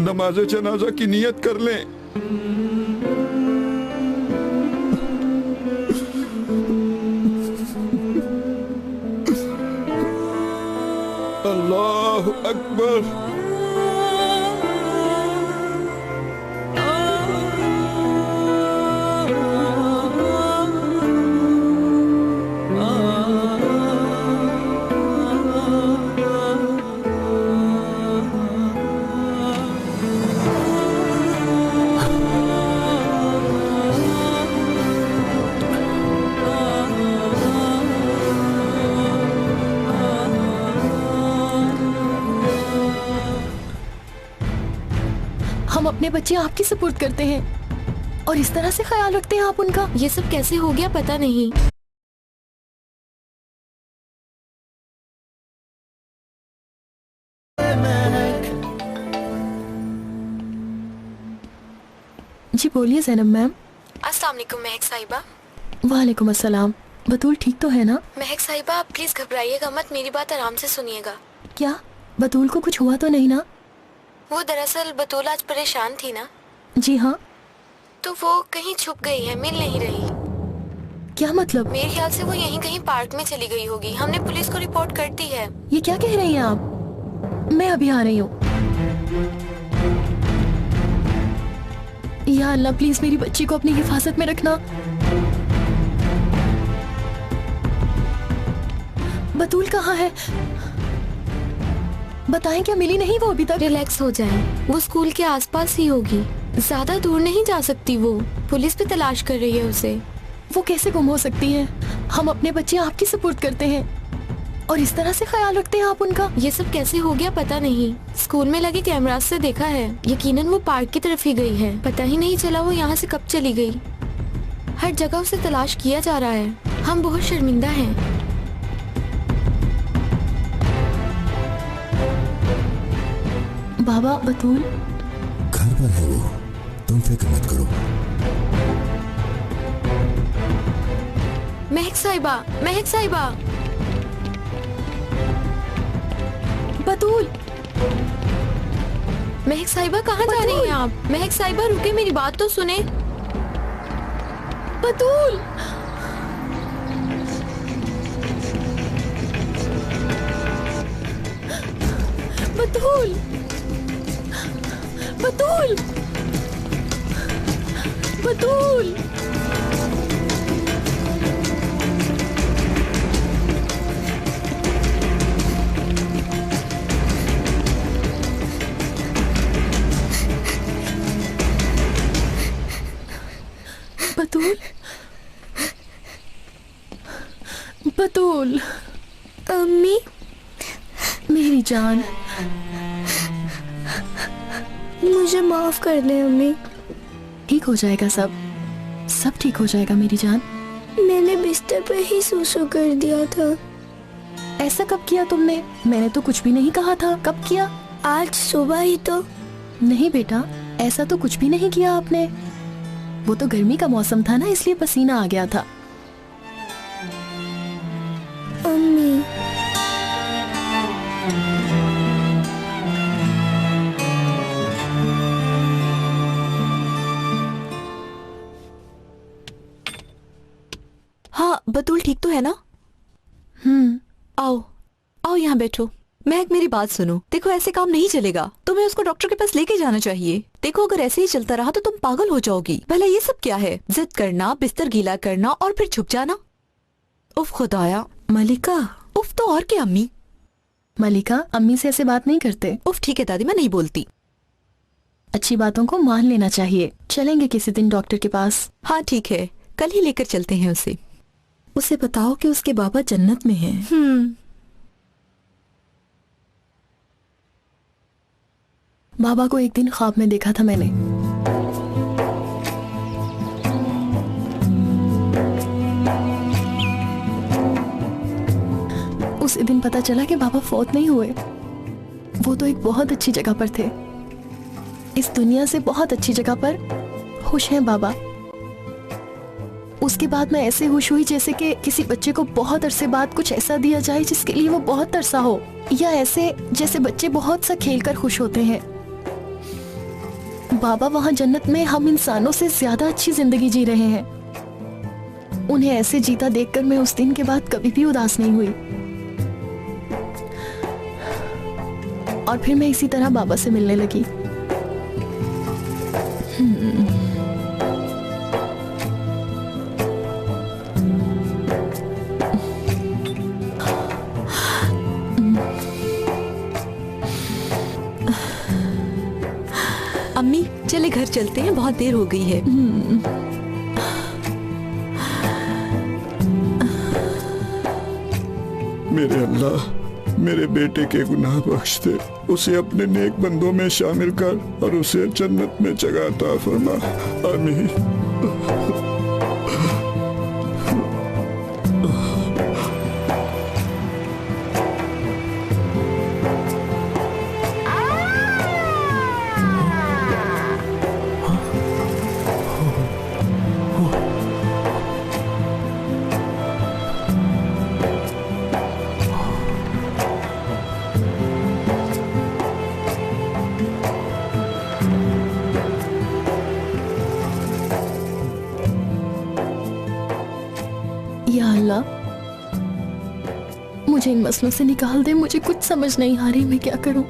नमाज जनाजा की नियत कर लें। अल्लाह अकबर। हम अपने बच्चे आपकी सपोर्ट करते हैं और इस तरह से ख्याल रखते हैं आप उनका। ये सब कैसे हो गया पता नहीं। जी बोलिए ज़ैनब मैम। अस्सलाम वालेकुम महक साहिबा। वालेकुम अस्सलाम। बतूल ठीक तो है ना? महक साहिबा आप प्लीज घबराइएगा मत, मेरी बात आराम से सुनिएगा। क्या बतूल को कुछ हुआ तो नहीं ना? वो दरअसल बतूल आज परेशान थी ना। जी हाँ। तो वो कहीं छुप गई है, मिल नहीं रही। क्या मतलब? मेरे ख्याल से वो यहीं कहीं पार्क में चली गई होगी। हमने पुलिस को रिपोर्ट कर दी है। ये क्या कह रही हैं आप? मैं अभी आ रही हूँ। या अल्लाह प्लीज मेरी बच्ची को अपनी हिफाजत में रखना। बतूल कहाँ है? बताएं, क्या मिली नहीं वो अभी तक? रिलैक्स हो जाएं, वो स्कूल के आसपास ही होगी। ज्यादा दूर नहीं जा सकती वो, पुलिस भी तलाश कर रही है उसे। वो कैसे गुम हो सकती है? हम अपने बच्चे आपकी सुपुर्द करते हैं और इस तरह से ख्याल रखते हैं आप उनका। ये सब कैसे हो गया पता नहीं। स्कूल में लगे कैमरास से देखा है, यकीनन वो पार्क की तरफ ही गई है। पता ही नहीं चला वो यहाँ से कब चली गई। हर जगह उसे तलाश किया जा रहा है। हम बहुत शर्मिंदा हैं। बाबा, बतूल घर पर है वो, तुम फिक्र मत करो। महक साहिबा, महक साहिबा। बतूल, महक साहिबा कहाँ जा रही हैं आप? महक साहिबा रुके, मेरी बात तो सुने। बतूल, बतूल, बतूल, बतूल। बतूल, बतूल। अम्मी, मेरी जान, मुझे माफ कर दे अम्मी। ठीक हो जाएगा सब, सब ठीक हो जाएगा मेरी जान। मैंने बिस्तर पर ही सूसू कर दिया था। ऐसा कब किया तुमने? मैंने तो कुछ भी नहीं कहा था। कब किया? आज सुबह ही तो। नहीं बेटा, ऐसा तो कुछ भी नहीं किया आपने। वो तो गर्मी का मौसम था ना, इसलिए पसीना आ गया था। अम्मी, हाँ, बतूल ठीक तो है ना? आओ आओ यहाँ बैठो। महक, मेरी बात सुनो। देखो, ऐसे काम नहीं चलेगा। तुम्हें उसको डॉक्टर के पास लेके जाना चाहिए। देखो, अगर ऐसे ही चलता रहा तो तुम पागल हो जाओगी। भला ये सब क्या है? जिद करना, बिस्तर गीला करना और फिर छुप जाना। उफ खुदाया। मलिका, उफ तो और क्या अम्मी? मलिका, अम्मी से ऐसे बात नहीं करते। उफ ठीक है दादी, मैं नहीं बोलती। अच्छी बातों को मान लेना चाहिए। चलेंगे किसी दिन डॉक्टर के पास। हाँ ठीक है, कल ही लेकर चलते हैं उसे। उसे बताओ कि उसके बाबा जन्नत में हैं। बाबा को एक दिन ख्वाब में देखा था मैंने। उस दिन पता चला कि बाबा फौत नहीं हुए। वो तो एक बहुत अच्छी जगह पर थे, इस दुनिया से बहुत अच्छी जगह पर खुश हैं बाबा। उसके बाद मैं ऐसे खुश हुई जैसे कि किसी बच्चे को बहुत अरसे बाद कुछ ऐसा दिया जाए जिसके लिए वो बहुत तरसा हो, या ऐसे जैसे बच्चे बहुत सा खेलकर खुश होते हैं। बाबा वहां जन्नत में हम इंसानों से ज्यादा अच्छी जिंदगी जी रहे हैं। उन्हें ऐसे जीता देखकर मैं उस दिन के बाद कभी भी उदास नहीं हुई। और फिर मैं इसी तरह बाबा से मिलने लगी। अम्मी चले घर चलते हैं, बहुत देर हो गई है। मेरे अल्लाह, मेरे बेटे के गुनाह बख्श दे, उसे अपने नेक बंदों में शामिल कर और उसे जन्नत में जगह अता फरमा। आमीन। या अल्लाह, मुझे इन मसलों से निकाल दे। मुझे कुछ समझ नहीं आ रही मैं क्या करूं।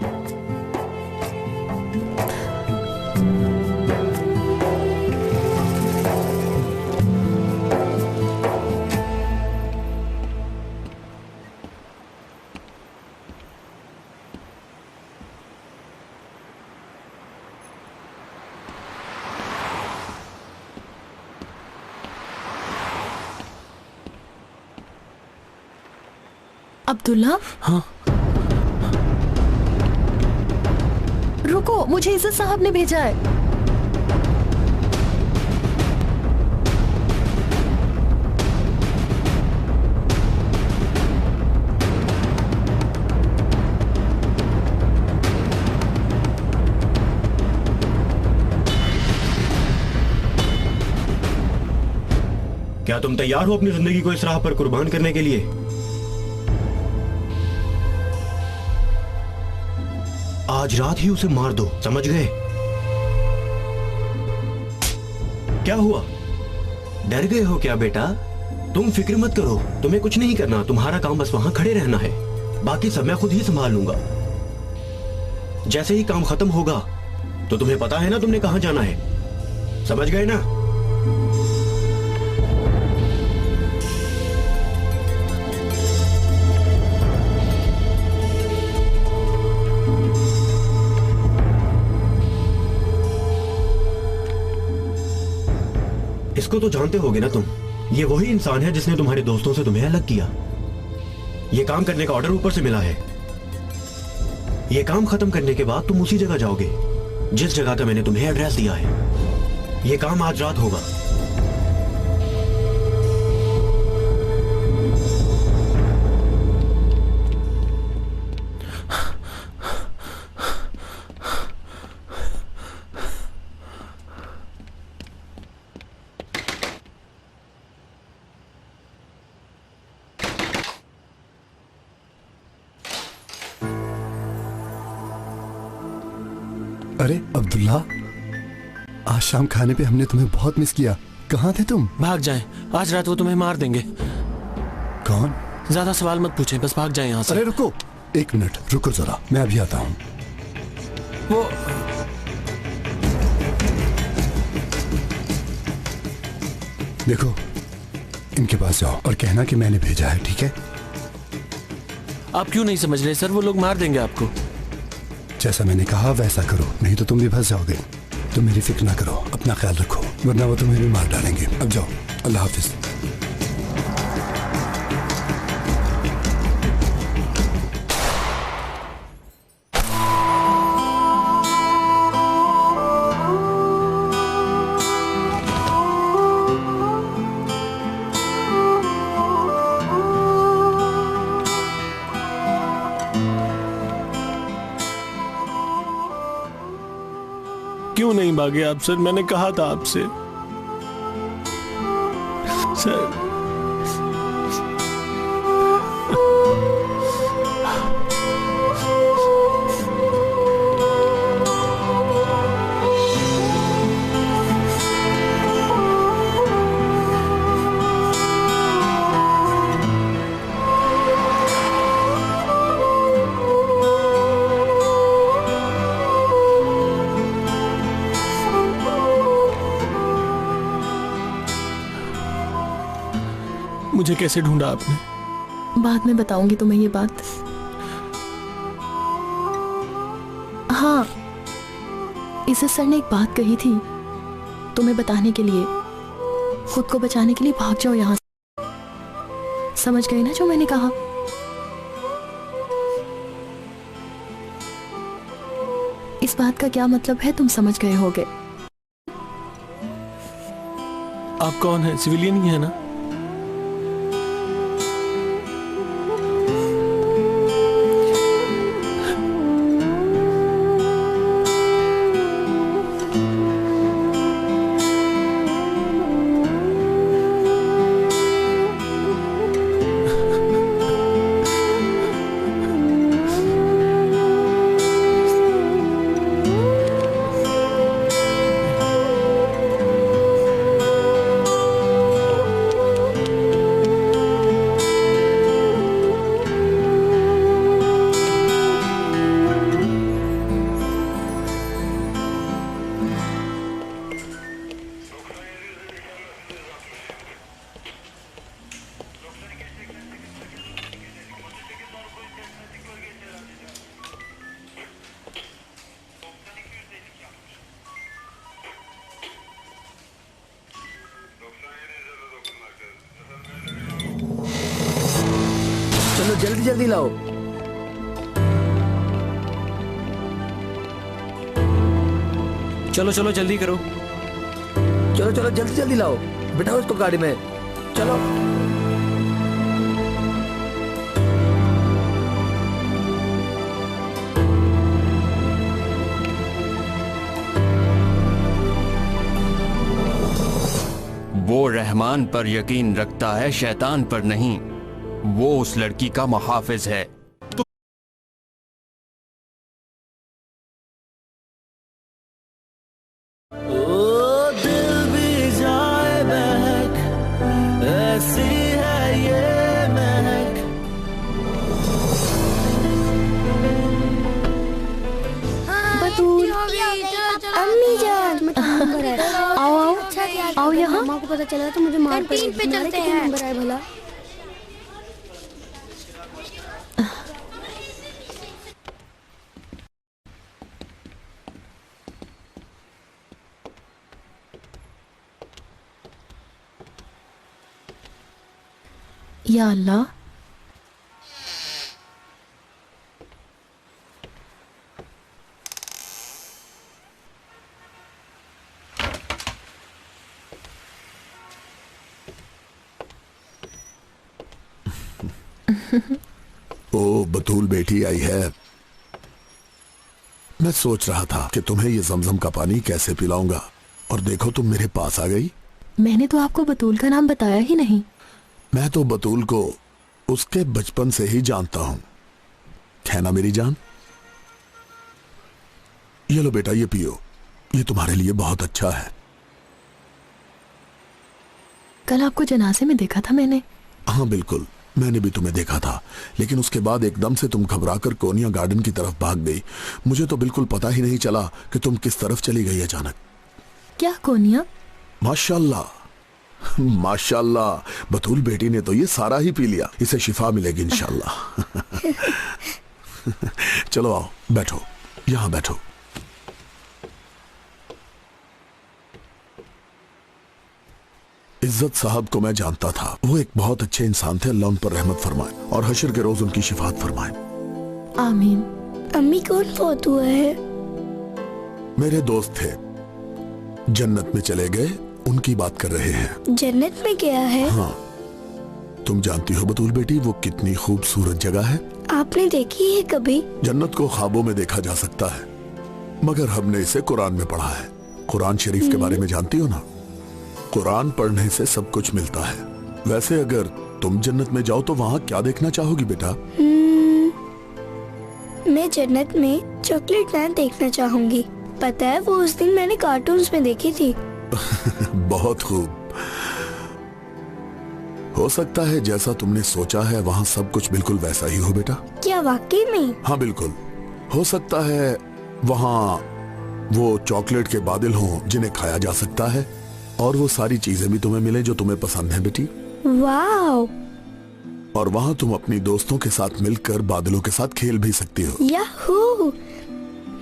अब्दुल्ला। हाँ। रुको, मुझे इज्जत साहब ने भेजा है। क्या तुम तैयार हो अपनी जिंदगी को इस राह पर कुर्बान करने के लिए? आज रात ही उसे मार दो, समझ गए? क्या हुआ, डर गए हो क्या बेटा? तुम फिक्र मत करो, तुम्हें कुछ नहीं करना। तुम्हारा काम बस वहां खड़े रहना है, बाकी सब मैं खुद ही संभाल लूंगा। जैसे ही काम खत्म होगा तो तुम्हें पता है ना तुमने कहां जाना है, समझ गए ना? इसको तो जानते होगे ना तुम, ये वही इंसान है जिसने तुम्हारे दोस्तों से तुम्हें अलग किया। ये काम करने का ऑर्डर ऊपर से मिला है। ये काम खत्म करने के बाद तुम उसी जगह जाओगे जिस जगह का मैंने तुम्हें एड्रेस दिया है। ये काम आज रात होगा। अरे अब्दुल्ला, आज शाम खाने पे हमने तुम्हें बहुत मिस किया। कहाँ थे तुम? भाग जाएं, आज रात वो तुम्हें मार देंगे। कौन? ज्यादा सवाल मत पूछें, बस भाग जाएं यहाँ से। अरे रुको, एक मिनट रुको जरा, मैं अभी आता हूँ। वो देखो, इनके पास जाओ और कहना कि मैंने भेजा है, ठीक है? आप क्यों नहीं समझ रहे सर, वो लोग मार देंगे आपको। जैसा मैंने कहा वैसा करो, नहीं तो तुम भी फंस जाओगे। तुम मेरी फिक्र ना करो, अपना ख्याल रखो, वरना वो तुम्हें भी मार डालेंगे। अब जाओ, अल्लाह हाफिज। क्यों नहीं भागे आप सर? मैंने कहा था आपसे सर। मुझे कैसे ढूंढा आपने? बाद में बताऊंगी तुम्हें ये बात। हाँ, इज्जत सर ने एक बात कही थी तुम्हें बताने के लिए। खुद को बचाने के लिए भाग जाओ यहाँ से। समझ गए ना जो मैंने कहा? इस बात का क्या मतलब है तुम समझ गए होगे। आप कौन है? सिविलियन ही है ना? जल्दी जल्दी लाओ। चलो चलो जल्दी करो। चलो चलो जल्दी जल्दी लाओ, बिठाओ इसको गाड़ी में, चलो। वो रहमान पर यकीन रखता है, शैतान पर नहीं। वो उस लड़की का मुहाफिज है। ओ दिल भी जाए महक, ऐसी है ये महक। अम्मी जान, आओ आओ आओ यहाँ। मामा को पता चला तो मुझे मार कैंटीन पे चलते हैं। नंबर आए भला। या अल्लाह, ओ बतूल बेटी आई है। मैं सोच रहा था कि तुम्हें ये जमजम का पानी कैसे पिलाऊंगा, और देखो तुम मेरे पास आ गई। मैंने तो आपको बतूल का नाम बताया ही नहीं। मैं तो बतूल को उसके बचपन से ही जानता हूं, है ना मेरी जान? ये लो बेटा, ये पियो, ये तुम्हारे लिए बहुत अच्छा है। कल आपको जनाजे में देखा था मैंने। हाँ बिल्कुल, मैंने भी तुम्हें देखा था, लेकिन उसके बाद एकदम से तुम घबराकर कोनिया गार्डन की तरफ भाग गई। मुझे तो बिल्कुल पता ही नहीं चला कि तुम किस तरफ चली गई अचानक। क्या कोनिया? माशाल्लाह माशाल्लाह, बतूल बेटी ने तो ये सारा ही पी लिया। इसे शिफा मिलेगी इंशाल्लाह। चलो आओ, बैठो, यहां बैठो। इज्जत साहब को मैं जानता था, वो एक बहुत अच्छे इंसान थे। अल्लाह उन पर रहमत फरमाए और हशर के रोज उनकी शिफात फरमाए। आमीन। अम्मी कौन फौत हुआ है? मेरे दोस्त थे, जन्नत में चले गए, उनकी बात कर रहे हैं। जन्नत में गया है? हाँ, तुम जानती हो बतूल बेटी वो कितनी खूबसूरत जगह है। आपने देखी है कभी? जन्नत को ख्वाबों में देखा जा सकता है, मगर हमने इसे कुरान में पढ़ा है। कुरान शरीफ के बारे में जानती हो ना? कुरान पढ़ने से सब कुछ मिलता है। वैसे अगर तुम जन्नत में जाओ तो वहाँ क्या देखना चाहोगी बेटा? मैं जन्नत में चॉकलेट लैंड देखना चाहूंगी। पता है, वो उस दिन मैंने कार्टून्स में देखी थी। बहुत खूब। हो सकता है जैसा तुमने सोचा है वहाँ सब कुछ बिल्कुल वैसा ही हो बेटा। क्या वाकई में? हाँ बिल्कुल, हो सकता है वहाँ वो चॉकलेट के बादल हों जिन्हें खाया जा सकता है, और वो सारी चीजें भी तुम्हें मिले जो तुम्हें पसंद है बेटी। वाओ! और वहाँ तुम अपनी दोस्तों के साथ मिलकर बादलों के साथ खेल भी सकती हो। याहू!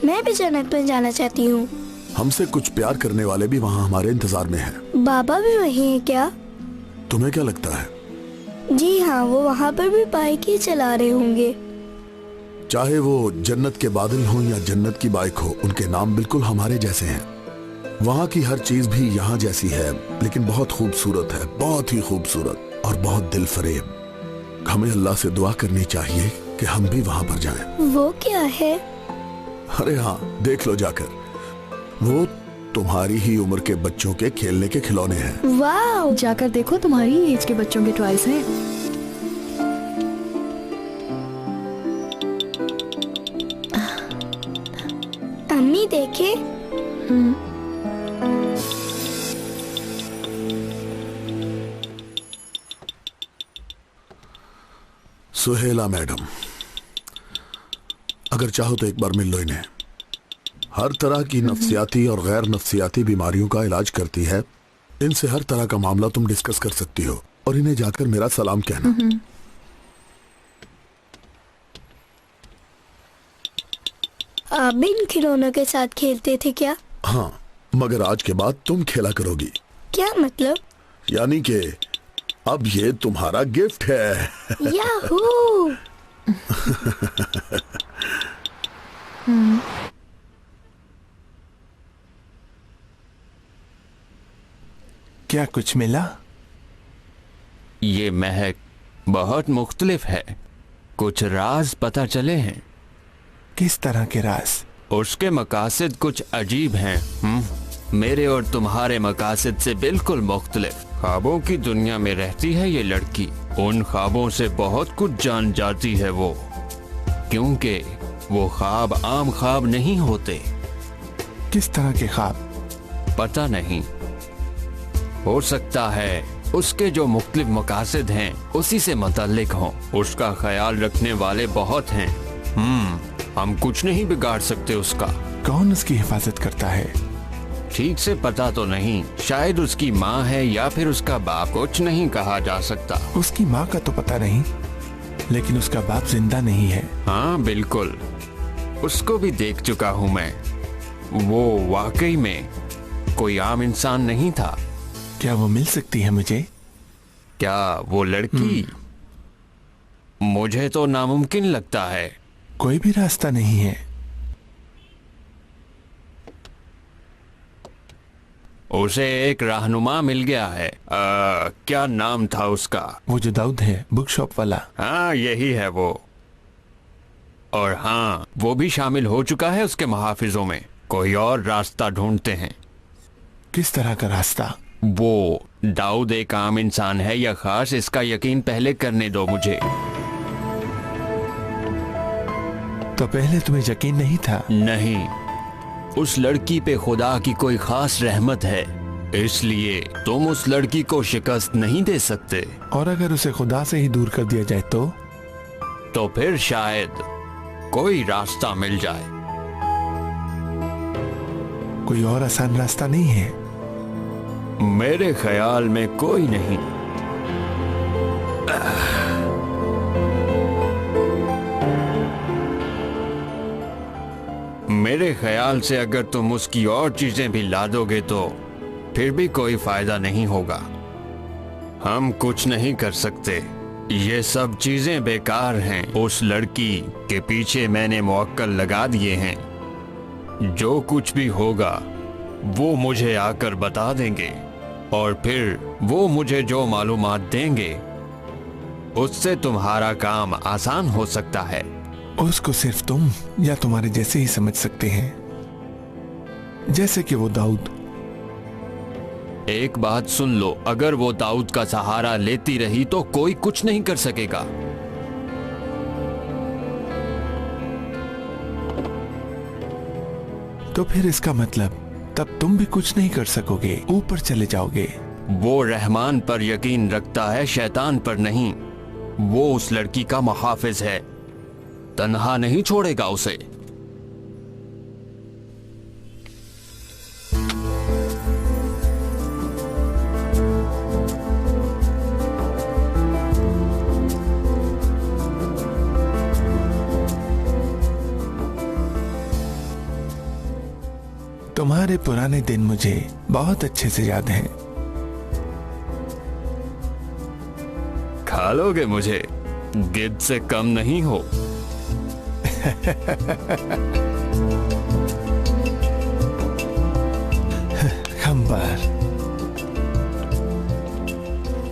मैं भी जन्नत में जाना चाहती हूँ। हमसे कुछ प्यार करने वाले भी वहाँ हमारे इंतजार में हैं। बाबा भी वही है क्या? तुम्हें क्या लगता है? जी हाँ, वो वहाँ पर भी बाइक ही चला रहे होंगे। चाहे वो जन्नत के बादल हों या जन्नत की बाइक हो, उनके नाम बिल्कुल हमारे जैसे हैं। वहाँ की हर चीज भी यहाँ जैसी है, लेकिन बहुत खूबसूरत है, बहुत ही खूबसूरत और बहुत दिल फरेब। हमें अल्लाह से दुआ करनी चाहिए कि हम भी वहाँ पर जाएं। वो क्या है? अरे हाँ, देख लो जाकर, वो तुम्हारी ही उम्र के बच्चों के खेलने के खिलौने हैं। वाह! जाकर देखो, तुम्हारी एज के बच्चों के टॉयज हैं। अम्मी देखे। सुहेला मैडम, अगर चाहो तो एक बार मिल लो इन्हें। हर तरह की नफ्सियाती और गैर नफ्सियाती बीमारियों का इलाज करती है। इनसे हर तरह का मामला तुम डिस्कस कर सकती हो, और इन्हें जाकर मेरा सलाम कहना। आप भी इन खिलौनों के साथ खेलते थे क्या? हाँ, मगर आज के बाद तुम खेला करोगी। क्या मतलब? यानी कि अब ये तुम्हारा गिफ्ट है। याहू! क्या कुछ मिला? ये महक बहुत मुख्तलिफ है। कुछ राज पता चले हैं। किस तरह के राज? उसके मकासद कुछ अजीब हैं। मेरे और तुम्हारे मकासद से बिल्कुल मुख्तलिफ। ख्वाबों की दुनिया में रहती है ये लड़की। उन ख्वाबों से बहुत कुछ जान जाती है वो, क्योंकि वो ख्वाब आम ख्वाब नहीं होते। किस तरह के ख्वाब? पता नहीं, हो सकता है उसके जो मुख्तलिफ मकासद हैं उसी से मुतल्लिक हों। उसका ख्याल रखने वाले बहुत हैं। हम कुछ नहीं बिगाड़ सकते उसका। कौन उसकी हिफाजत करता है? ठीक से पता तो नहीं, शायद उसकी माँ है या फिर उसका बाप, कुछ नहीं कहा जा सकता। उसकी माँ का तो पता नहीं, लेकिन उसका बाप जिंदा नहीं है। हाँ बिल्कुल, उसको भी देख चुका हूँ मैं। वो वाकई में कोई आम इंसान नहीं था। क्या वो मिल सकती है मुझे? क्या वो लड़की? मुझे तो नामुमकिन लगता है। कोई भी रास्ता नहीं है। उसे एक रहनुमा मिल गया है। क्या नाम था उसका? वो जो दाऊद है, बुक शॉप वाला। हाँ यही है वो। और हाँ, वो भी शामिल हो चुका है उसके मुहाफिजों में। कोई और रास्ता ढूंढते हैं। किस तरह का रास्ता? वो दाऊद एक आम इंसान है या खास, इसका यकीन पहले करने दो मुझे। तो पहले तुम्हें यकीन नहीं था? नहीं, उस लड़की पे खुदा की कोई खास रहमत है, इसलिए तुम उस लड़की को शिकस्त नहीं दे सकते। और अगर उसे खुदा से ही दूर कर दिया जाए तो फिर शायद कोई रास्ता मिल जाए। कोई और आसान रास्ता नहीं है? मेरे ख्याल में कोई नहीं। मेरे ख्याल से अगर तुम उसकी और चीजें भी ला दोगे तो फिर भी कोई फायदा नहीं होगा। हम कुछ नहीं कर सकते, ये सब चीजें बेकार हैं। उस लड़की के पीछे मैंने मुवक्किल लगा दिए हैं। जो कुछ भी होगा वो मुझे आकर बता देंगे, और फिर वो मुझे जो मालूमात देंगे उससे तुम्हारा काम आसान हो सकता है। उसको सिर्फ तुम या तुम्हारे जैसे ही समझ सकते हैं, जैसे कि वो दाऊद। एक बात सुन लो, अगर वो दाऊद का सहारा लेती रही तो कोई कुछ नहीं कर सकेगा। तो फिर इसका मतलब तब तुम भी कुछ नहीं कर सकोगे, ऊपर चले जाओगे। वो रहमान पर यकीन रखता है, शैतान पर नहीं। वो उस लड़की का मुहाफिज है, तन्हा नहीं छोड़ेगा उसे। तुम्हारे पुराने दिन मुझे बहुत अच्छे से याद हैं। खा लोगे मुझे? गिद्ध से कम नहीं हो। खंबार,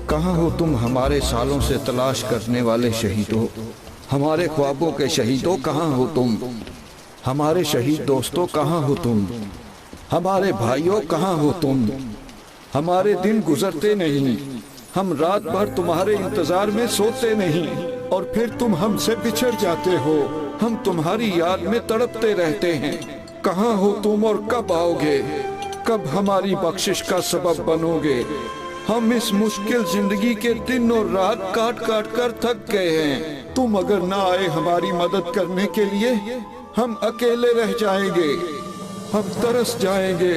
कहाँ हो तुम हमारे सालों से तलाश करने वाले शहीदों? हमारे ख्वाबों के शहीदों, कहाँ हो तुम? हमारे शहीद दोस्तों, कहाँ हो तुम? हमारे भाइयों, कहाँ हो तुम? हमारे दिन गुजरते नहीं, हम रात भर तुम्हारे इंतजार में सोते नहीं, और फिर तुम हमसे बिछड़ जाते हो। हम तुम्हारी याद में तड़पते रहते हैं। कहाँ हो तुम और कब आओगे? कब हमारी बख्शिश का सबब बनोगे? हम इस मुश्किल जिंदगी के दिन और रात काट काट कर थक गए हैं। तुम अगर ना आए हमारी मदद करने के लिए, हम अकेले रह जाएंगे। हम तरस जाएंगे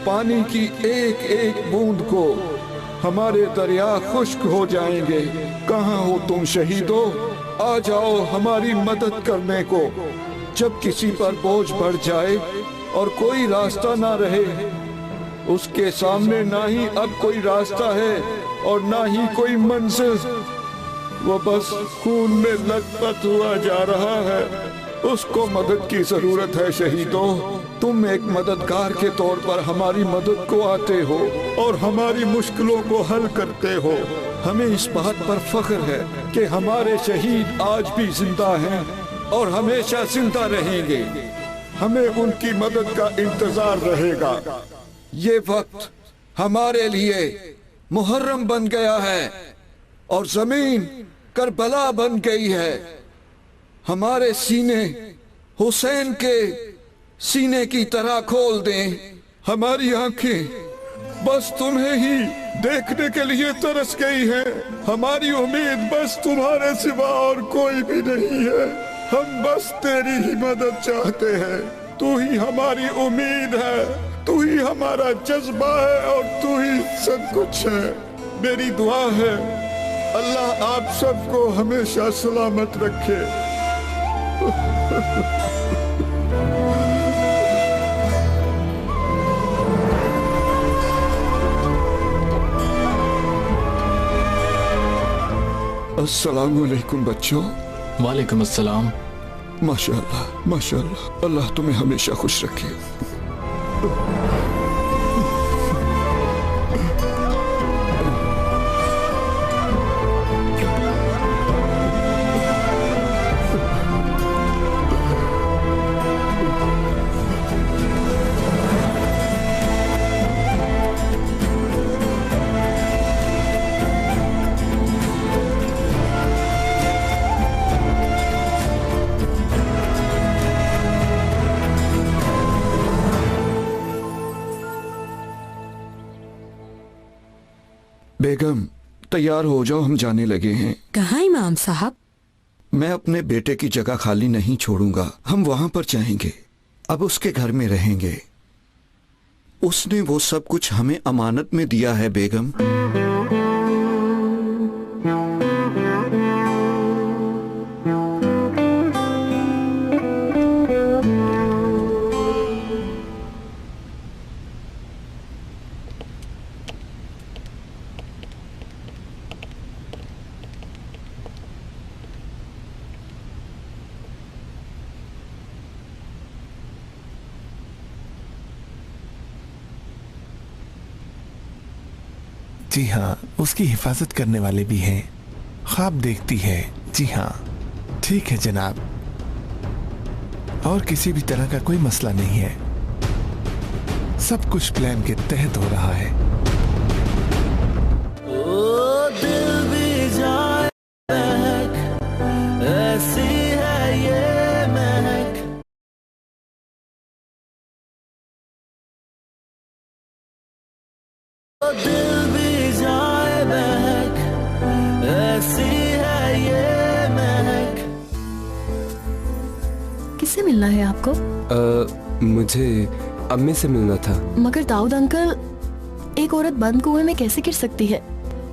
पानी की एक एक बूंद को। हमारे दरिया खुश्क हो जाएंगे। कहाँ हो तुम शहीदों? आ जाओ हमारी मदद करने को। जब किसी पर बोझ बढ़ जाए और कोई रास्ता ना रहे, उसके सामने ना ही अब कोई रास्ता है और ना ही कोई मंजिल। वो बस खून में लथपथ हुआ जा रहा है। उसको मदद की जरूरत है शहीदों। तुम एक मददगार के तौर पर हमारी मदद को आते हो और हमारी मुश्किलों को हल करते हो। हमें इस बात पर फख्र है कि हमारे शहीद आज भी जिंदा हैं और हमेशा जिंदा रहेंगे। हमें उनकी मदद का इंतजार रहेगा। ये वक्त हमारे लिए मुहर्रम बन गया है और जमीन करबला बन गई है। हमारे सीने हुसैन के सीने की तरह खोल दें। हमारी आंखें बस तुम्हें ही देखने के लिए तरस गई है। हमारी उम्मीद बस तुम्हारे सिवा और कोई भी नहीं है। हम बस तेरी ही मदद चाहते हैं। तू ही हमारी उम्मीद है, तू ही हमारा जज्बा है और तू ही सब कुछ है। मेरी दुआ है अल्लाह आप सबको हमेशा सलामत रखे। अस्सलाम वालेकुम बच्चों। वालेकुम अस्सलाम। माशाअल्लाह माशाअल्लाह, अल्लाह तुम्हें हमेशा खुश रखे। बेगम तैयार हो जाओ, हम जाने लगे हैं। कहाँ इमाम साहब? मैं अपने बेटे की जगह खाली नहीं छोड़ूंगा। हम वहां पर जाएंगे, अब उसके घर में रहेंगे। उसने वो सब कुछ हमें अमानत में दिया है बेगम। जी हाँ, उसकी हिफाजत करने वाले भी हैं। ख्वाब देखती है। जी हाँ ठीक है जनाब, और किसी भी तरह का कोई मसला नहीं है। सब कुछ प्लान के तहत हो रहा है। ओ दिल भी जाए महक, ऐसी है ये महक। ओ दिल भी जाए महक, ऐसी है ये महक। किससे मिलना है आपको? मुझे अम्मी से मिलना था। मगर दाऊद अंकल, एक औरत बंद कुएं में कैसे गिर सकती है?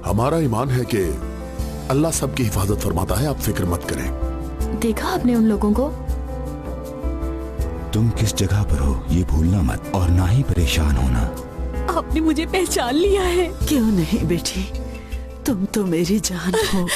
हमारा ईमान है कि अल्लाह सबकी हिफाजत फरमाता है, आप फिक्र मत करें। देखा आपने उन लोगों को? तुम किस जगह पर हो ये भूलना मत, और ना ही परेशान होना। आपने मुझे पहचान लिया है। क्यों नहीं बेटी, तुम तो मेरी जान हो।